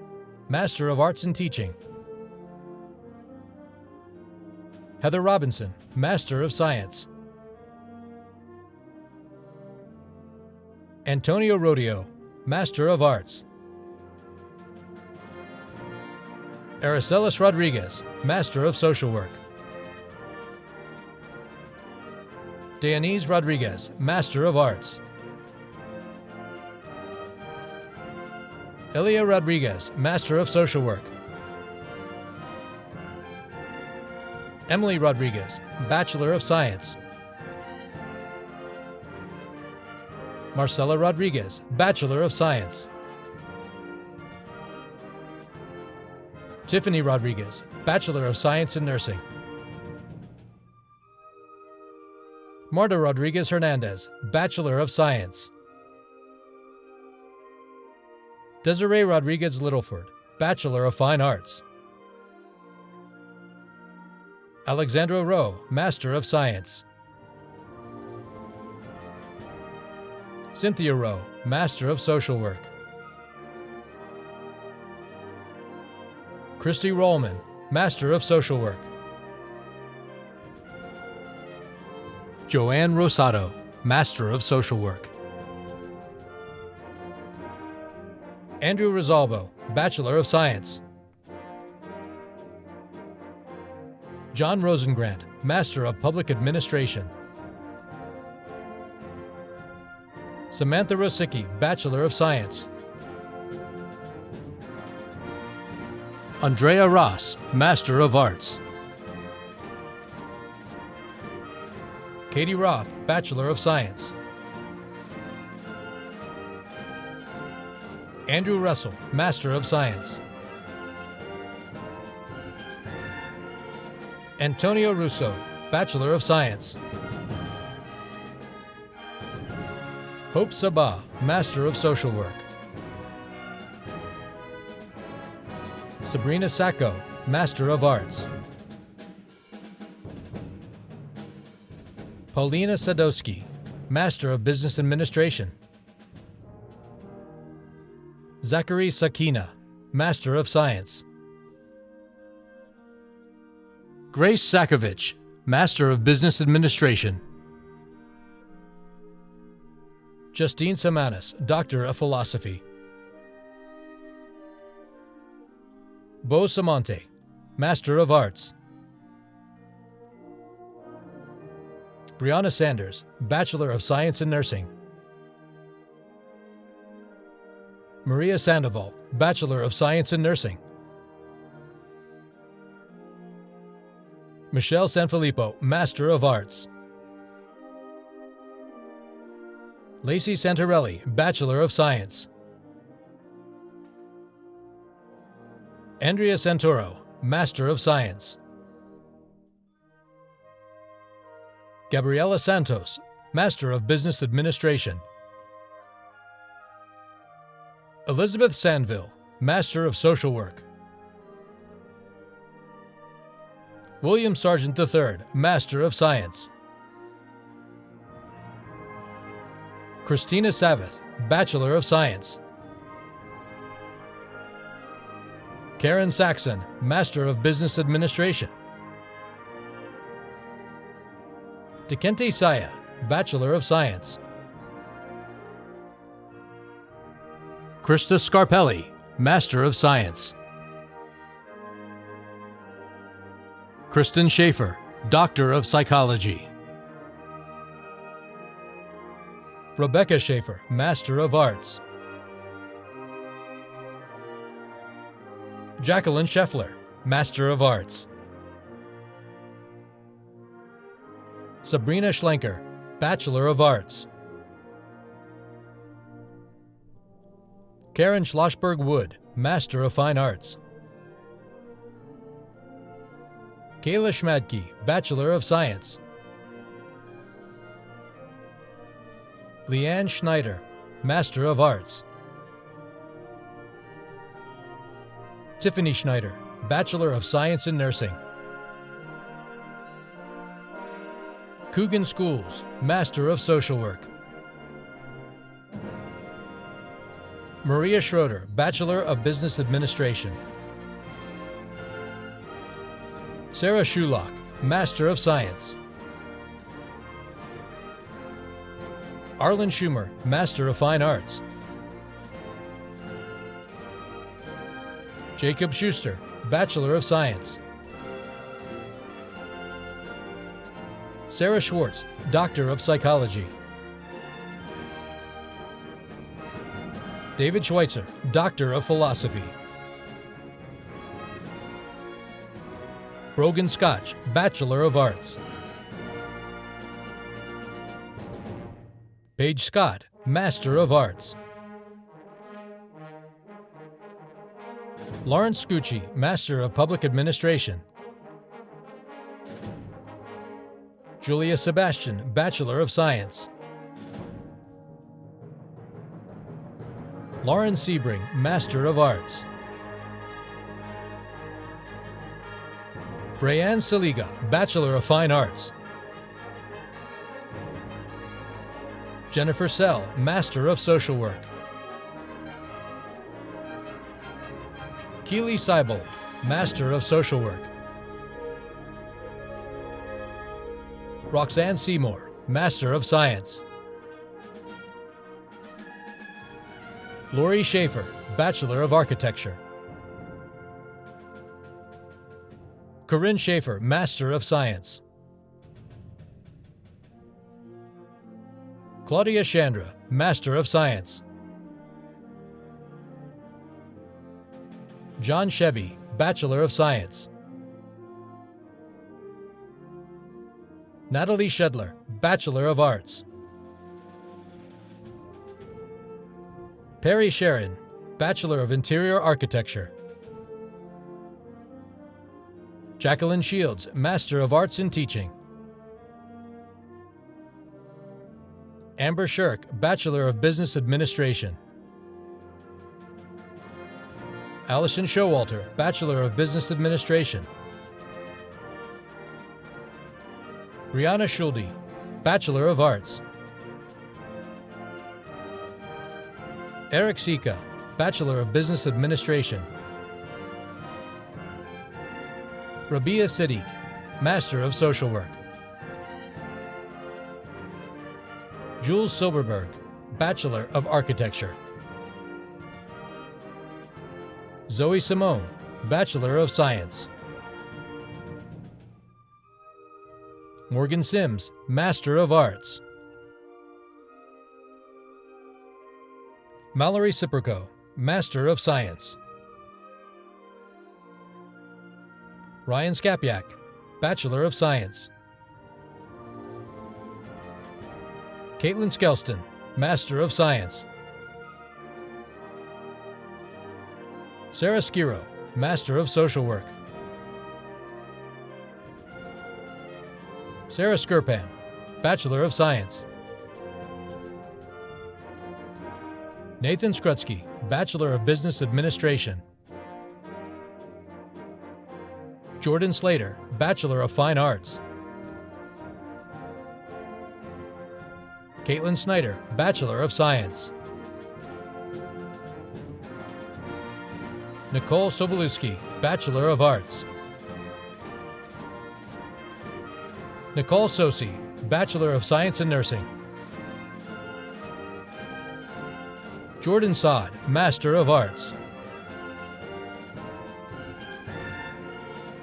Master of Arts in Teaching. Heather Robinson, Master of Science. Antonio Rodio, Master of Arts. Aracelis Rodriguez, Master of Social Work. Deanise Rodriguez, Master of Arts. Elia Rodriguez, Master of Social Work. Emily Rodriguez, Bachelor of Science. Marcela Rodriguez, Bachelor of Science. Tiffany Rodriguez, Bachelor of Science in Nursing. Marta Rodriguez Hernandez, Bachelor of Science. Desiree Rodriguez Littleford, Bachelor of Fine Arts. Alexandra Rowe, Master of Science. Cynthia Rowe, Master of Social Work. Christy Rollman, Master of Social Work. Joanne Rosado, Master of Social Work. Andrew Rosalbo, Bachelor of Science. John Rosengrant, Master of Public Administration. Samantha Rosicki, Bachelor of Science. Andrea Ross, Master of Arts. Katie Roth, Bachelor of Science. Andrew Russell, Master of Science. Antonio Russo, Bachelor of Science. Hope Sabah, Master of Social Work. Sabrina Sacco, Master of Arts. Paulina Sadowski, Master of Business Administration. Zachary Sakina, Master of Science. Grace Sakovich, Master of Business Administration. Justine Samanis, Doctor of Philosophy. Bo Samonte, Master of Arts. Brianna Sanders, Bachelor of Science in Nursing. Maria Sandoval, Bachelor of Science in Nursing. Michelle Sanfilippo, Master of Arts. Lacey Santarelli, Bachelor of Science. Andrea Santoro, Master of Science. Gabriela Santos, Master of Business Administration. Elizabeth Sandville, Master of Social Work. William Sargent III, Master of Science. Christina Savath, Bachelor of Science. Karen Saxon, Master of Business Administration. Dekente Saya, Bachelor of Science. Krista Scarpelli, Master of Science. Kristen Schaefer, Doctor of Psychology. Rebecca Schaefer, Master of Arts. Jacqueline Scheffler, Master of Arts. Sabrina Schlenker, Bachelor of Arts. Karen Schlossberg Wood, Master of Fine Arts. Kayla Schmadke, Bachelor of Science. Leanne Schneider, Master of Arts. Tiffany Schneider, Bachelor of Science in Nursing. Coogan Schools, Master of Social Work. Maria Schroeder, Bachelor of Business Administration. Sarah Shulock, Master of Science. Arlen Schumer, Master of Fine Arts. Jacob Schuster, Bachelor of Science. Sarah Schwartz, Doctor of Psychology. David Schweitzer, Doctor of Philosophy. Brogan Scotch, Bachelor of Arts. Paige Scott, Master of Arts. Lawrence Scucci, Master of Public Administration. Julia Sebastian, Bachelor of Science. Lauren Sebring, Master of Arts. Breanne Saliga, Bachelor of Fine Arts. Jennifer Sell, Master of Social Work. Keely Seibel, Master of Social Work. Roxanne Seymour, Master of Science. Lori Schaefer, Bachelor of Architecture. Corinne Schaefer, Master of Science. Claudia Chandra, Master of Science. John Shebby, Bachelor of Science. Natalie Shedler, Bachelor of Arts. Perry Sharon, Bachelor of Interior Architecture. Jacqueline Shields, Master of Arts in Teaching. Amber Shirk, Bachelor of Business Administration. Allison Showalter, Bachelor of Business Administration. Brianna Schulde, Bachelor of Arts. Eric Sika, Bachelor of Business Administration. Rabia Siddiq, Master of Social Work. Jules Silberberg, Bachelor of Architecture. Zoe Simone, Bachelor of Science. Morgan Sims, Master of Arts. Mallory Ciprico, Master of Science. Ryan Skapyak, Bachelor of Science. Caitlin Skelston, Master of Science. Sarah Skiro, Master of Social Work. Sarah Skirpan, Bachelor of Science. Nathan Skrutsky, Bachelor of Business Administration. Jordan Slater, Bachelor of Fine Arts. Caitlin Snyder, Bachelor of Science. Nicole Sobolewski, Bachelor of Arts. Nicole Sosi, Bachelor of Science and Nursing. Jordan Saad, Master of Arts.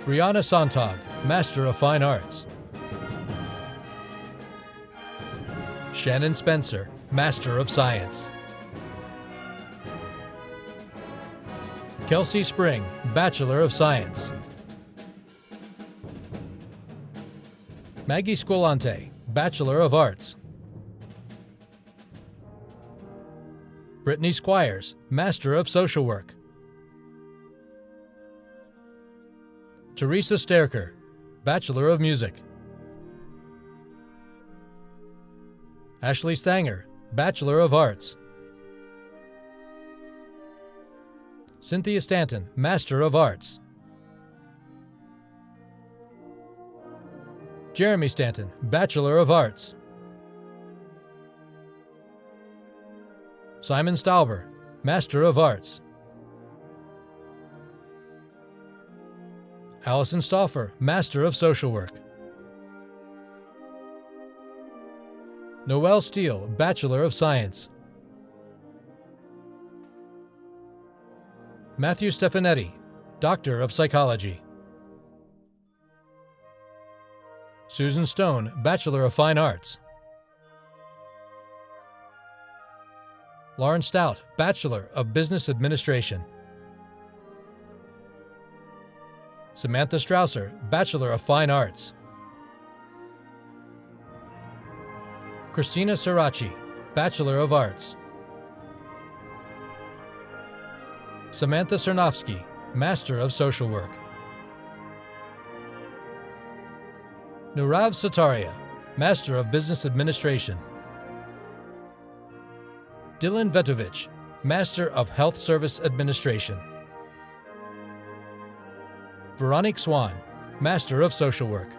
Brianna Sontag, Master of Fine Arts. Shannon Spencer, Master of Science. Kelsey Spring, Bachelor of Science. Maggie Squilante, Bachelor of Arts. Brittany Squires, Master of Social Work. Teresa Sterker, Bachelor of Music. Ashley Stanger, Bachelor of Arts. Cynthia Stanton, Master of Arts. Jeremy Stanton, Bachelor of Arts. Simon Stauber, Master of Arts. Allison Stauffer, Master of Social Work. Noelle Steele, Bachelor of Science. Matthew Stefanetti, Doctor of Psychology. Susan Stone, Bachelor of Fine Arts. Lauren Stout, Bachelor of Business Administration. Samantha Strausser, Bachelor of Fine Arts. Christina Sirachi, Bachelor of Arts. Samantha Cernovsky, Master of Social Work. Nurav Sataria, Master of Business Administration. Dylan Vetovich, Master of Health Service Administration. Veronique Swan, Master of Social Work.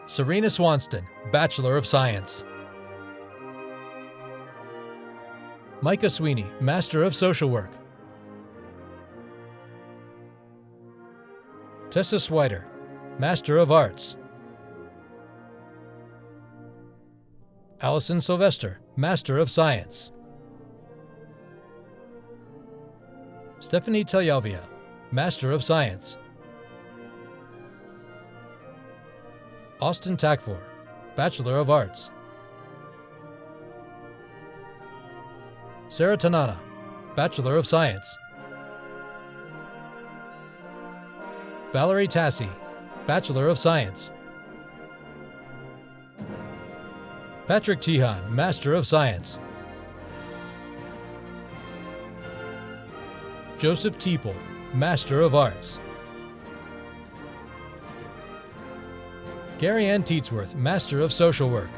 Serena Swanston, Bachelor of Science. Micah Sweeney, Master of Social Work. Tessa Swider, Master of Arts. Allison Sylvester, Master of Science. Stephanie Telyalvia, Master of Science. Austin Takfor, Bachelor of Arts. Sarah Tanana, Bachelor of Science. Valerie Tassi, Bachelor of Science. Patrick Tihan, Master of Science. Joseph Teeple, Master of Arts. Gary Ann Teetsworth, Master of Social Work.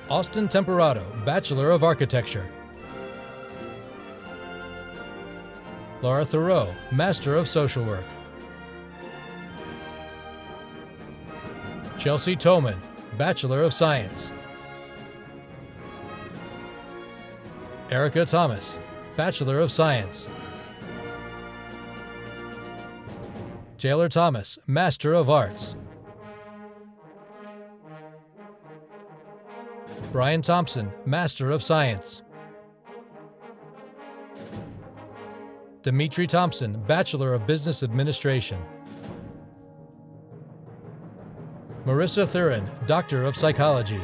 Austin Temperado, Bachelor of Architecture. Laura Thoreau, Master of Social Work. Chelsea Toman, Bachelor of Science. Erica Thomas, Bachelor of Science. Taylor Thomas, Master of Arts. Brian Thompson, Master of Science. Dimitri Thompson, Bachelor of Business Administration. Marissa Thurin, Doctor of Psychology.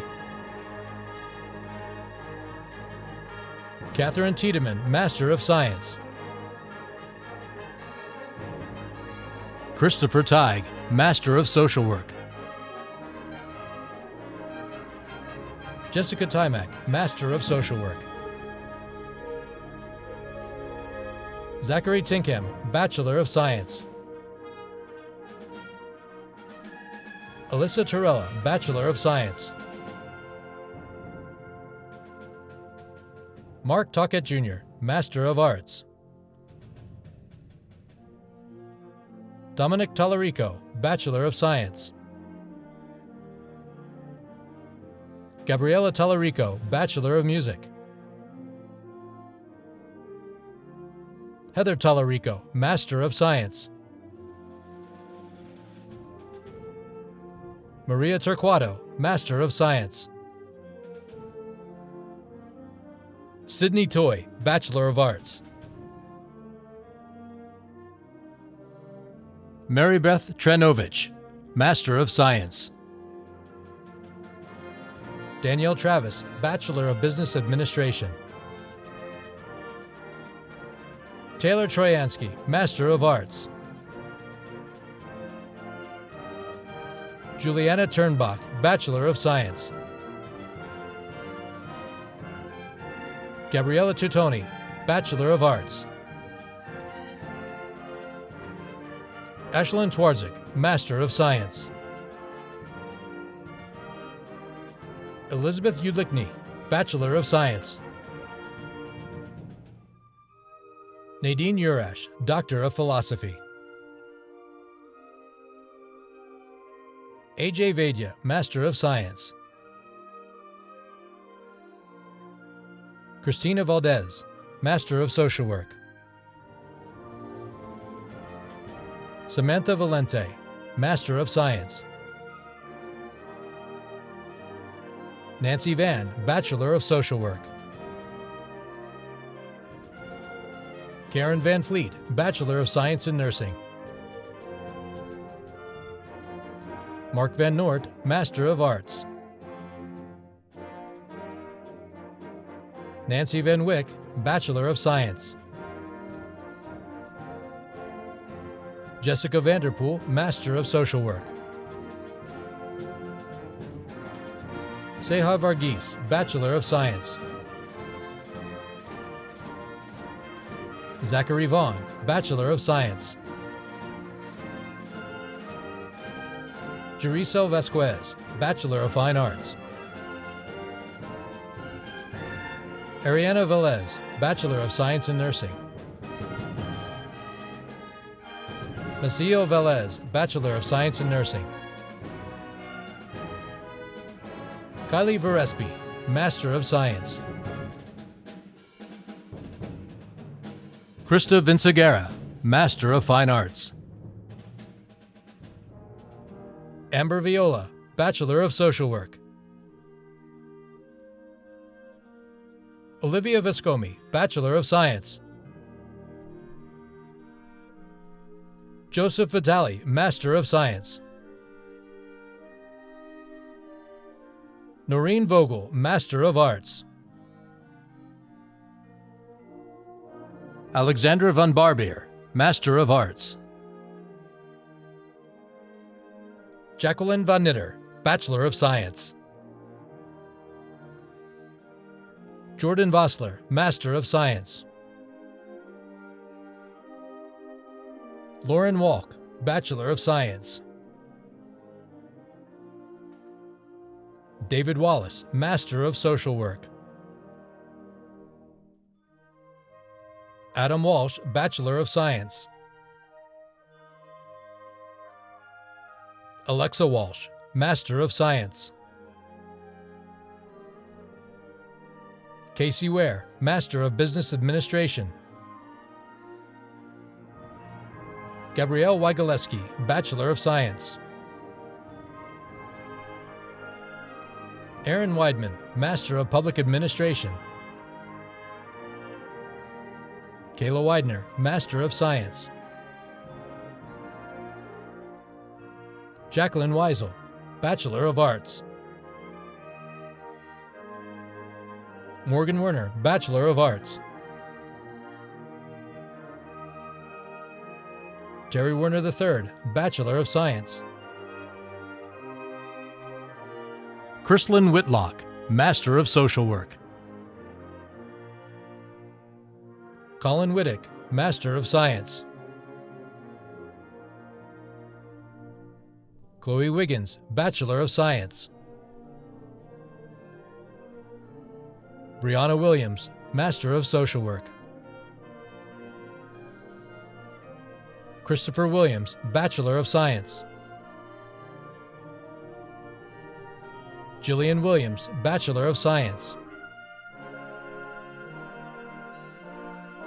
Catherine Tiedemann, Master of Science. Christopher Teig, Master of Social Work. Jessica Timack, Master of Social Work. Zachary Tinkham, Bachelor of Science. Alyssa Torella, Bachelor of Science. Mark Tockett Jr., Master of Arts. Dominic Tallarico, Bachelor of Science. Gabriela Tallarico, Bachelor of Music. Heather Tallarico, Master of Science. Maria Turquato, Master of Science. Sydney Toy, Bachelor of Arts. Marybeth Trenovich, Master of Science. Danielle Travis, Bachelor of Business Administration. Taylor Troyansky, Master of Arts. Juliana Turnbach, Bachelor of Science. Gabriella Tutoni, Bachelor of Arts. Ashlyn Twardzik, Master of Science. Elizabeth Udlickney, Bachelor of Science. Nadine Urash, Doctor of Philosophy. AJ Vaidya, Master of Science. Christina Valdez, Master of Social Work. Samantha Valente, Master of Science. Nancy Van, Bachelor of Social Work. Karen Van Fleet, Bachelor of Science in Nursing. Mark Van Noort, Master of Arts. Nancy Van Wyck, Bachelor of Science. Jessica Vanderpool, Master of Social Work. Seha Varghese, Bachelor of Science. Zachary Vaughn, Bachelor of Science. Jeriso Vasquez, Bachelor of Fine Arts. Ariana Velez, Bachelor of Science in Nursing. Macio Velez, Bachelor of Science in Nursing. Kylie Verespi, Master of Science. Krista Vincegara, Master of Fine Arts. Amber Viola, Bachelor of Social Work. Olivia Viscomi, Bachelor of Science. Joseph Vitale, Master of Science. Noreen Vogel, Master of Arts. Alexandra Van Barbier, Master of Arts. Jacqueline Van Nitter, Bachelor of Science. Jordan Vossler, Master of Science. Lauren Walk, Bachelor of Science. David Wallace, Master of Social Work. Adam Walsh, Bachelor of Science. Alexa Walsh, Master of Science. Casey Ware, Master of Business Administration. Gabrielle Wygaleski, Bachelor of Science. Aaron Weidman, Master of Public Administration. Kayla Widener, Master of Science. Jacqueline Weisel, Bachelor of Arts. Morgan Werner, Bachelor of Arts. Terry Werner III, Bachelor of Science. Chrislyn Whitlock, Master of Social Work. Colin Whittick, Master of Science. Chloe Wiggins, Bachelor of Science. Brianna Williams, Master of Social Work. Christopher Williams, Bachelor of Science. Jillian Williams, Bachelor of Science.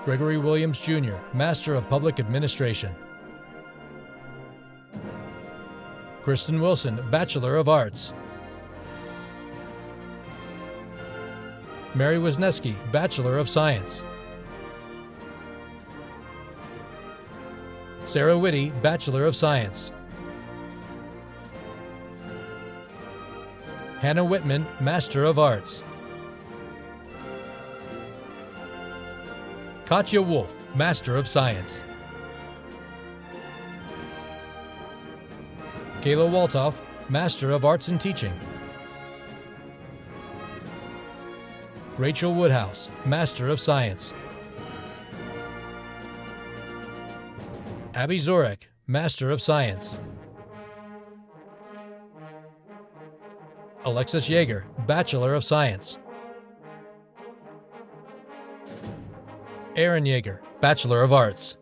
Gregory Williams, Jr., Master of Public Administration. Kristen Wilson, Bachelor of Arts. Mary Wisniewski, Bachelor of Science. Sarah Whitty, Bachelor of Science. Hannah Whitman, Master of Arts. Katya Wolf, Master of Science. Kayla Waltoff, Master of Arts and Teaching. Rachel Woodhouse, Master of Science. Abby Zorek, Master of Science. Alexis Yeager, Bachelor of Science. Aaron Yeager, Bachelor of Arts.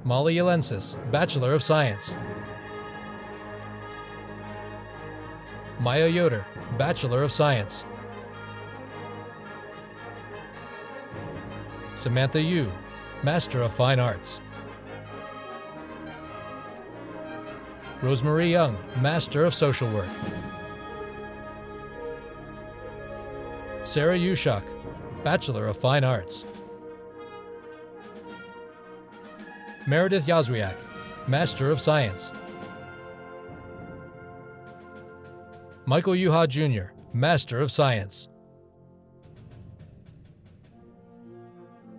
Molly Yelensis, Bachelor of Science. Maya Yoder, Bachelor of Science. Samantha Yu, Master of Fine Arts. Rosemarie Young, Master of Social Work. Sarah Yushak, Bachelor of Fine Arts. Meredith Yazwiak, Master of Science. Michael Yuha Jr., Master of Science.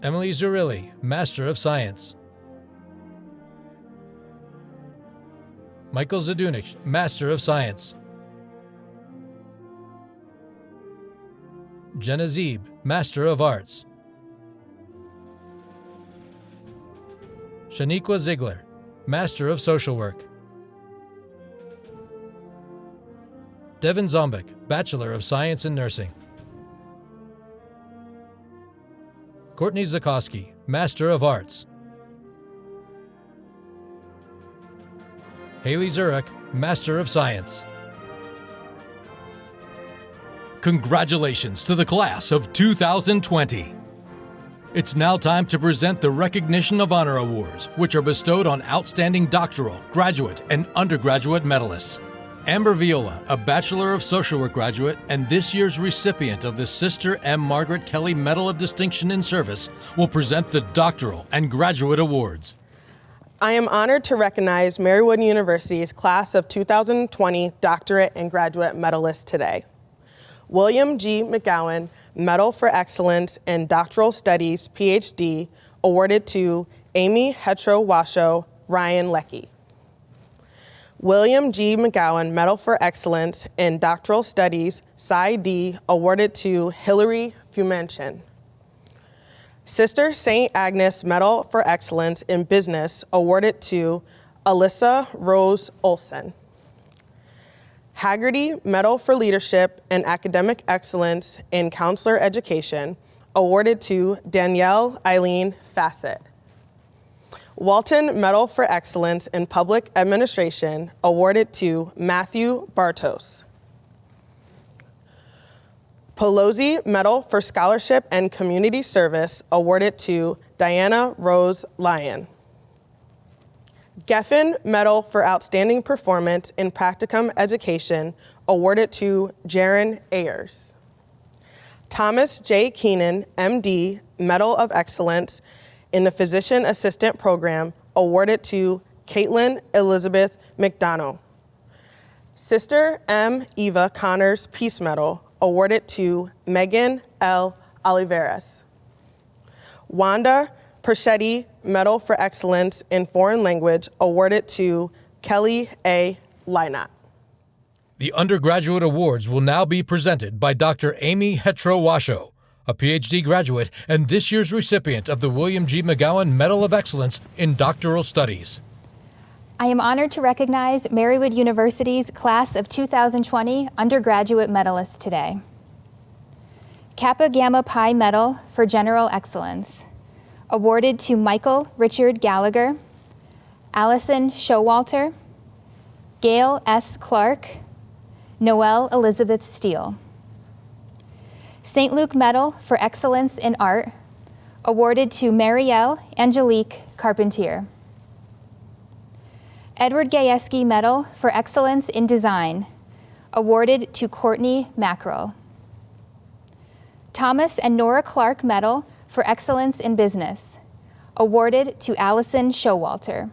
Emily Zurilli, Master of Science. Michael Zadunich, Master of Science. Jenna Zeeb, Master of Arts. Shaniqua Ziegler, Master of Social Work. Devin Zombick, Bachelor of Science in Nursing. Courtney Zakowski, Master of Arts. Haley Zurek, Master of Science. Congratulations to the class of 2020. It's now time to present the Recognition of Honor Awards, which are bestowed on outstanding doctoral, graduate, and undergraduate medalists. Amber Viola, a Bachelor of Social Work graduate and this year's recipient of the Sister M. Margaret Kelly Medal of Distinction in Service, will present the Doctoral and Graduate Awards. I am honored to recognize Marywood University's class of 2020 doctorate and graduate medalists today. William G. McGowan Medal for Excellence in Doctoral Studies, PhD, awarded to Amy Hetro-Washoe, Ryan Lecke. William G. McGowan Medal for Excellence in Doctoral Studies, Sci.D., awarded to Hilary Fumanchin. Sister St. Agnes Medal for Excellence in Business, awarded to Alyssa Rose Olson. Haggerty Medal for Leadership and Academic Excellence in Counselor Education, awarded to Danielle Eileen Fassett. Walton Medal for Excellence in Public Administration, awarded to Matthew Bartos. Pelosi Medal for Scholarship and Community Service, awarded to Diana Rose Lyon. Geffen Medal for Outstanding Performance in Practicum Education, awarded to Jaron Ayers. Thomas J. Keenan, MD, Medal of Excellence in the Physician Assistant Program, awarded to Caitlin Elizabeth McDonough. Sister M. Eva Connors Peace Medal, awarded to Megan L. Oliveras. Wanda Perschetti Medal for Excellence in Foreign Language, awarded to Kelly A. Lynott. The undergraduate awards will now be presented by Dr. Amy Hetro-Washoe, a PhD graduate and this year's recipient of the William G. McGowan Medal of Excellence in Doctoral Studies. I am honored to recognize Marywood University's class of 2020 undergraduate medalists today. Kappa Gamma Pi Medal for General Excellence, awarded to Michael Richard Gallagher, Allison Showalter, Gail S. Clark, Noelle Elizabeth Steele. St. Luke Medal for Excellence in Art, awarded to Marielle Angelique Carpentier. Edward Gajewski Medal for Excellence in Design, awarded to Courtney Mackerel. Thomas and Nora Clark Medal for Excellence in Business, awarded to Allison Showalter.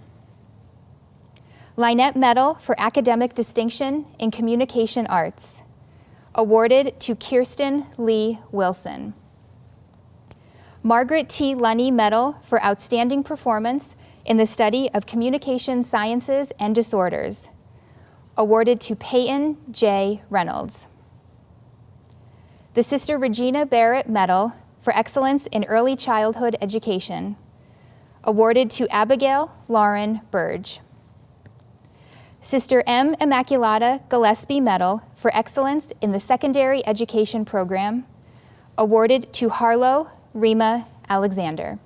Lynette Medal for Academic Distinction in Communication Arts, awarded to Kirsten Lee Wilson. Margaret T. Lunny Medal for Outstanding Performance in the Study of Communication Sciences and Disorders, awarded to Peyton J. Reynolds. The Sister Regina Barrett Medal for Excellence in Early Childhood Education, awarded to Abigail Lauren Burge. Sister M. Immaculata Gillespie Medal for Excellence in the Secondary Education Program, awarded to Harlow Rima Alexander.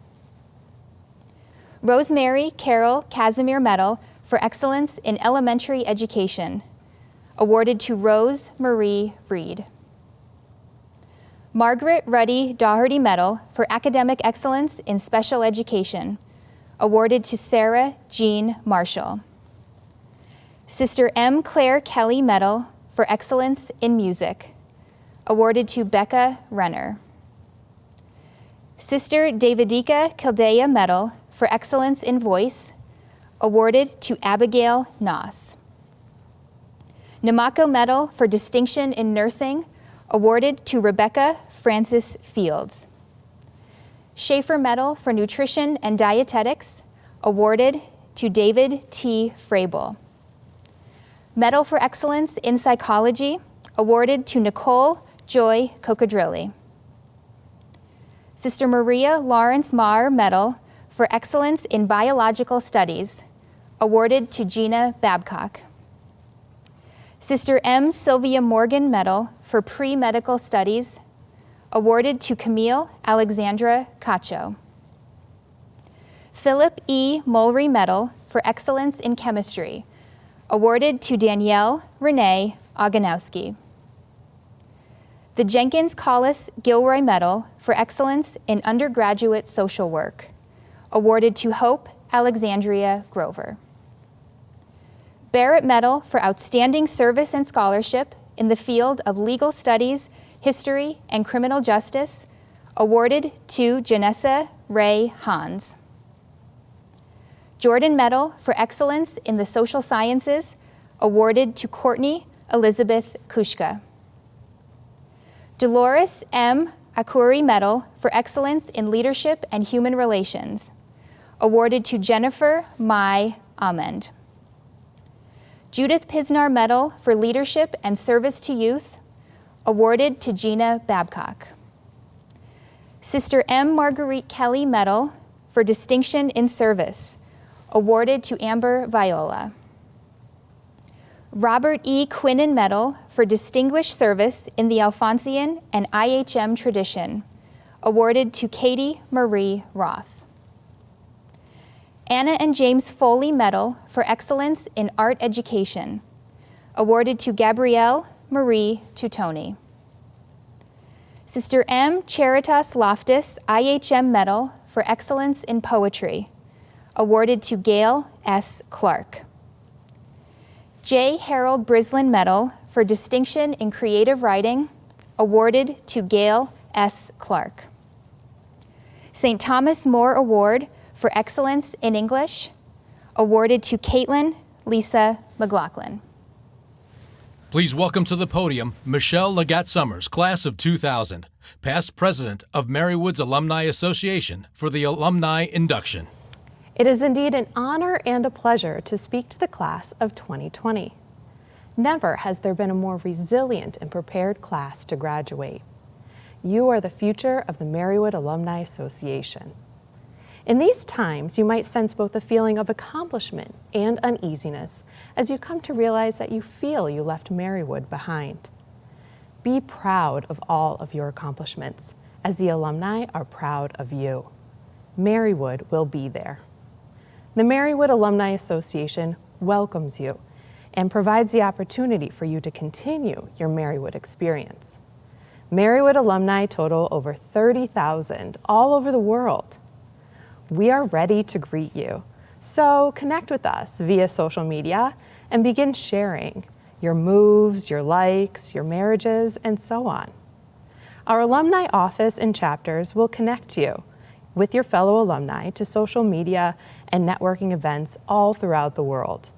Rosemary Carol Casimir Medal for Excellence in Elementary Education, awarded to Rose Marie Reed. Margaret Ruddy Doherty Medal for Academic Excellence in Special Education, awarded to Sarah Jean Marshall. Sister M. Claire Kelly Medal for Excellence in Music, awarded to Becca Renner. Sister Davidika Kildea Medal for Excellence in Voice, awarded to Abigail Noss. Namako Medal for Distinction in Nursing, awarded to Rebecca Francis Fields. Schaefer Medal for Nutrition and Dietetics, awarded to David T. Frable. Medal for Excellence in Psychology, awarded to Nicole Joy Cocodrilli. Sister Maria Lawrence Maher Medal for Excellence in Biological Studies, awarded to Gina Babcock. Sister M. Sylvia Morgan Medal for Pre-Medical Studies, awarded to Camille Alexandra Cacho. Philip E. Mulry Medal for Excellence in Chemistry, awarded to Danielle Renee Oganowski. The Jenkins Collis Gilroy Medal for Excellence in Undergraduate Social Work, awarded to Hope Alexandria Grover. Barrett Medal for Outstanding Service and Scholarship in the field of Legal Studies, History, and Criminal Justice, awarded to Janessa Ray Hans. Jordan Medal for Excellence in the Social Sciences, awarded to Courtney Elizabeth Kushka. Dolores M. Akuri Medal for Excellence in Leadership and Human Relations, awarded to Jennifer Mai Amend. Judith Pisnar Medal for Leadership and Service to Youth, awarded to Gina Babcock. Sister M. Marguerite Kelly Medal for Distinction in Service, awarded to Amber Viola. Robert E. Quinnen Medal for Distinguished Service in the Alphonsian and IHM Tradition, awarded to Katie Marie Roth. Anna and James Foley Medal for Excellence in Art Education, awarded to Gabrielle Marie Tutoni. Sister M. Charitas Loftus IHM Medal for Excellence in Poetry, awarded to Gail S. Clark. J. Harold Brislin Medal for Distinction in Creative Writing, awarded to Gail S. Clark. St. Thomas More Award for Excellence in English, awarded to Caitlin Lisa McLaughlin. Please welcome to the podium Michelle Legatt Summers, class of 2000, past president of Marywood's Alumni Association, for the alumni induction. It is indeed an honor and a pleasure to speak to the class of 2020. Never has there been a more resilient and prepared class to graduate. You are the future of the Marywood Alumni Association. In these times, you might sense both a feeling of accomplishment and uneasiness as you come to realize that you feel you left Marywood behind. Be proud of all of your accomplishments, as the alumni are proud of you. Marywood will be there. The Marywood Alumni Association welcomes you and provides the opportunity for you to continue your Marywood experience. Marywood alumni total over 30,000 all over the world. We are ready to greet you, so connect with us via social media and begin sharing your moves, your likes, your marriages, and so on. Our alumni office and chapters will connect you with your fellow alumni to social media and networking events all throughout the world.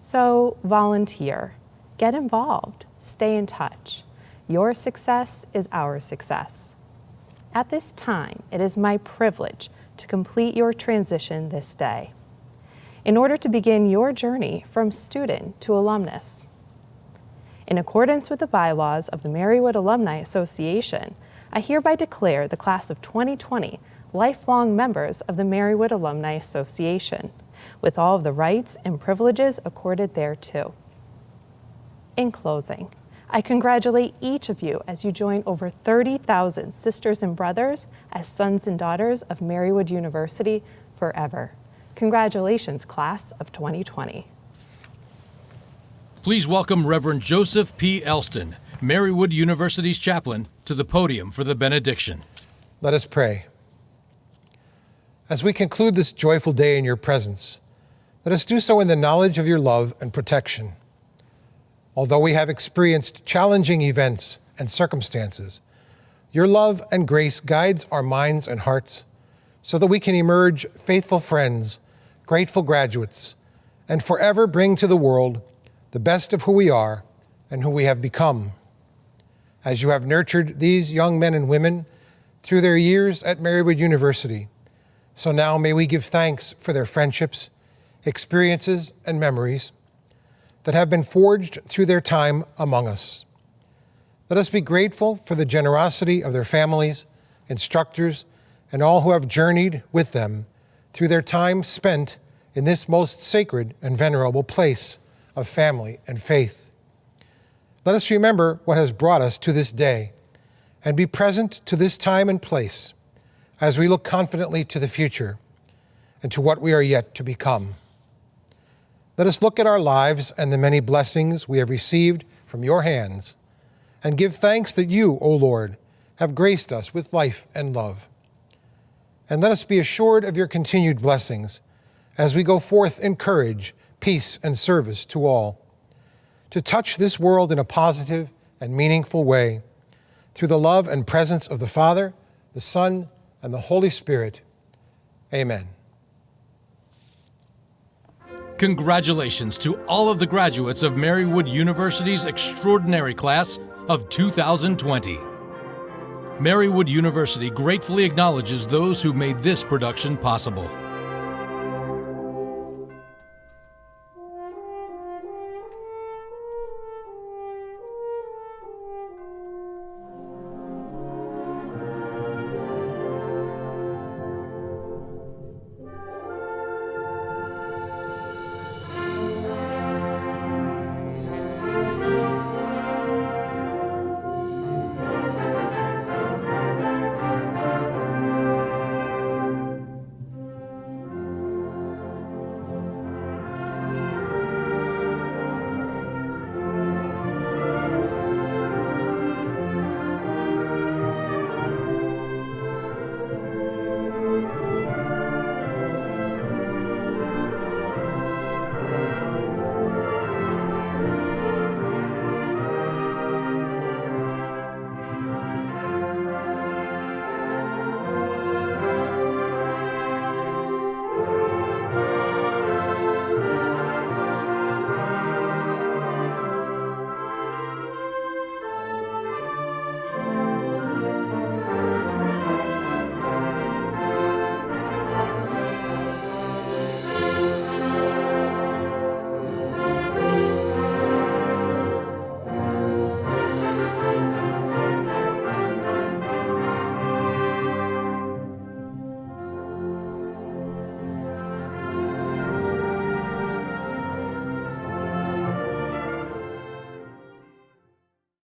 So volunteer, get involved, stay in touch. Your success is our success. At this time, it is my privilege to complete your transition this day, in order to begin your journey from student to alumnus. In accordance with the bylaws of the Marywood Alumni Association, I hereby declare the class of 2020 lifelong members of the Marywood Alumni Association, with all of the rights and privileges accorded thereto. In closing, I congratulate each of you as you join over 30,000 sisters and brothers as sons and daughters of Marywood University forever. Congratulations, class of 2020. Please welcome Reverend Joseph P. Elston, Marywood University's chaplain, to the podium for the benediction. Let us pray. As we conclude this joyful day in your presence, let us do so in the knowledge of your love and protection. Although we have experienced challenging events and circumstances, your love and grace guides our minds and hearts so that we can emerge faithful friends, grateful graduates, and forever bring to the world the best of who we are and who we have become. As you have nurtured these young men and women through their years at Marywood University, so now may we give thanks for their friendships, experiences, and memories that have been forged through their time among us. Let us be grateful for the generosity of their families, instructors, and all who have journeyed with them through their time spent in this most sacred and venerable place of family and faith. Let us remember what has brought us to this day and be present to this time and place as we look confidently to the future and to what we are yet to become. Let us look at our lives and the many blessings we have received from your hands and give thanks that you, O Lord, have graced us with life and love. And let us be assured of your continued blessings as we go forth in courage, peace, and service to all, to touch this world in a positive and meaningful way through the love and presence of the Father, the Son, and the Holy Spirit. Amen. Congratulations to all of the graduates of Marywood University's extraordinary class of 2020. Marywood University gratefully acknowledges those who made this production possible.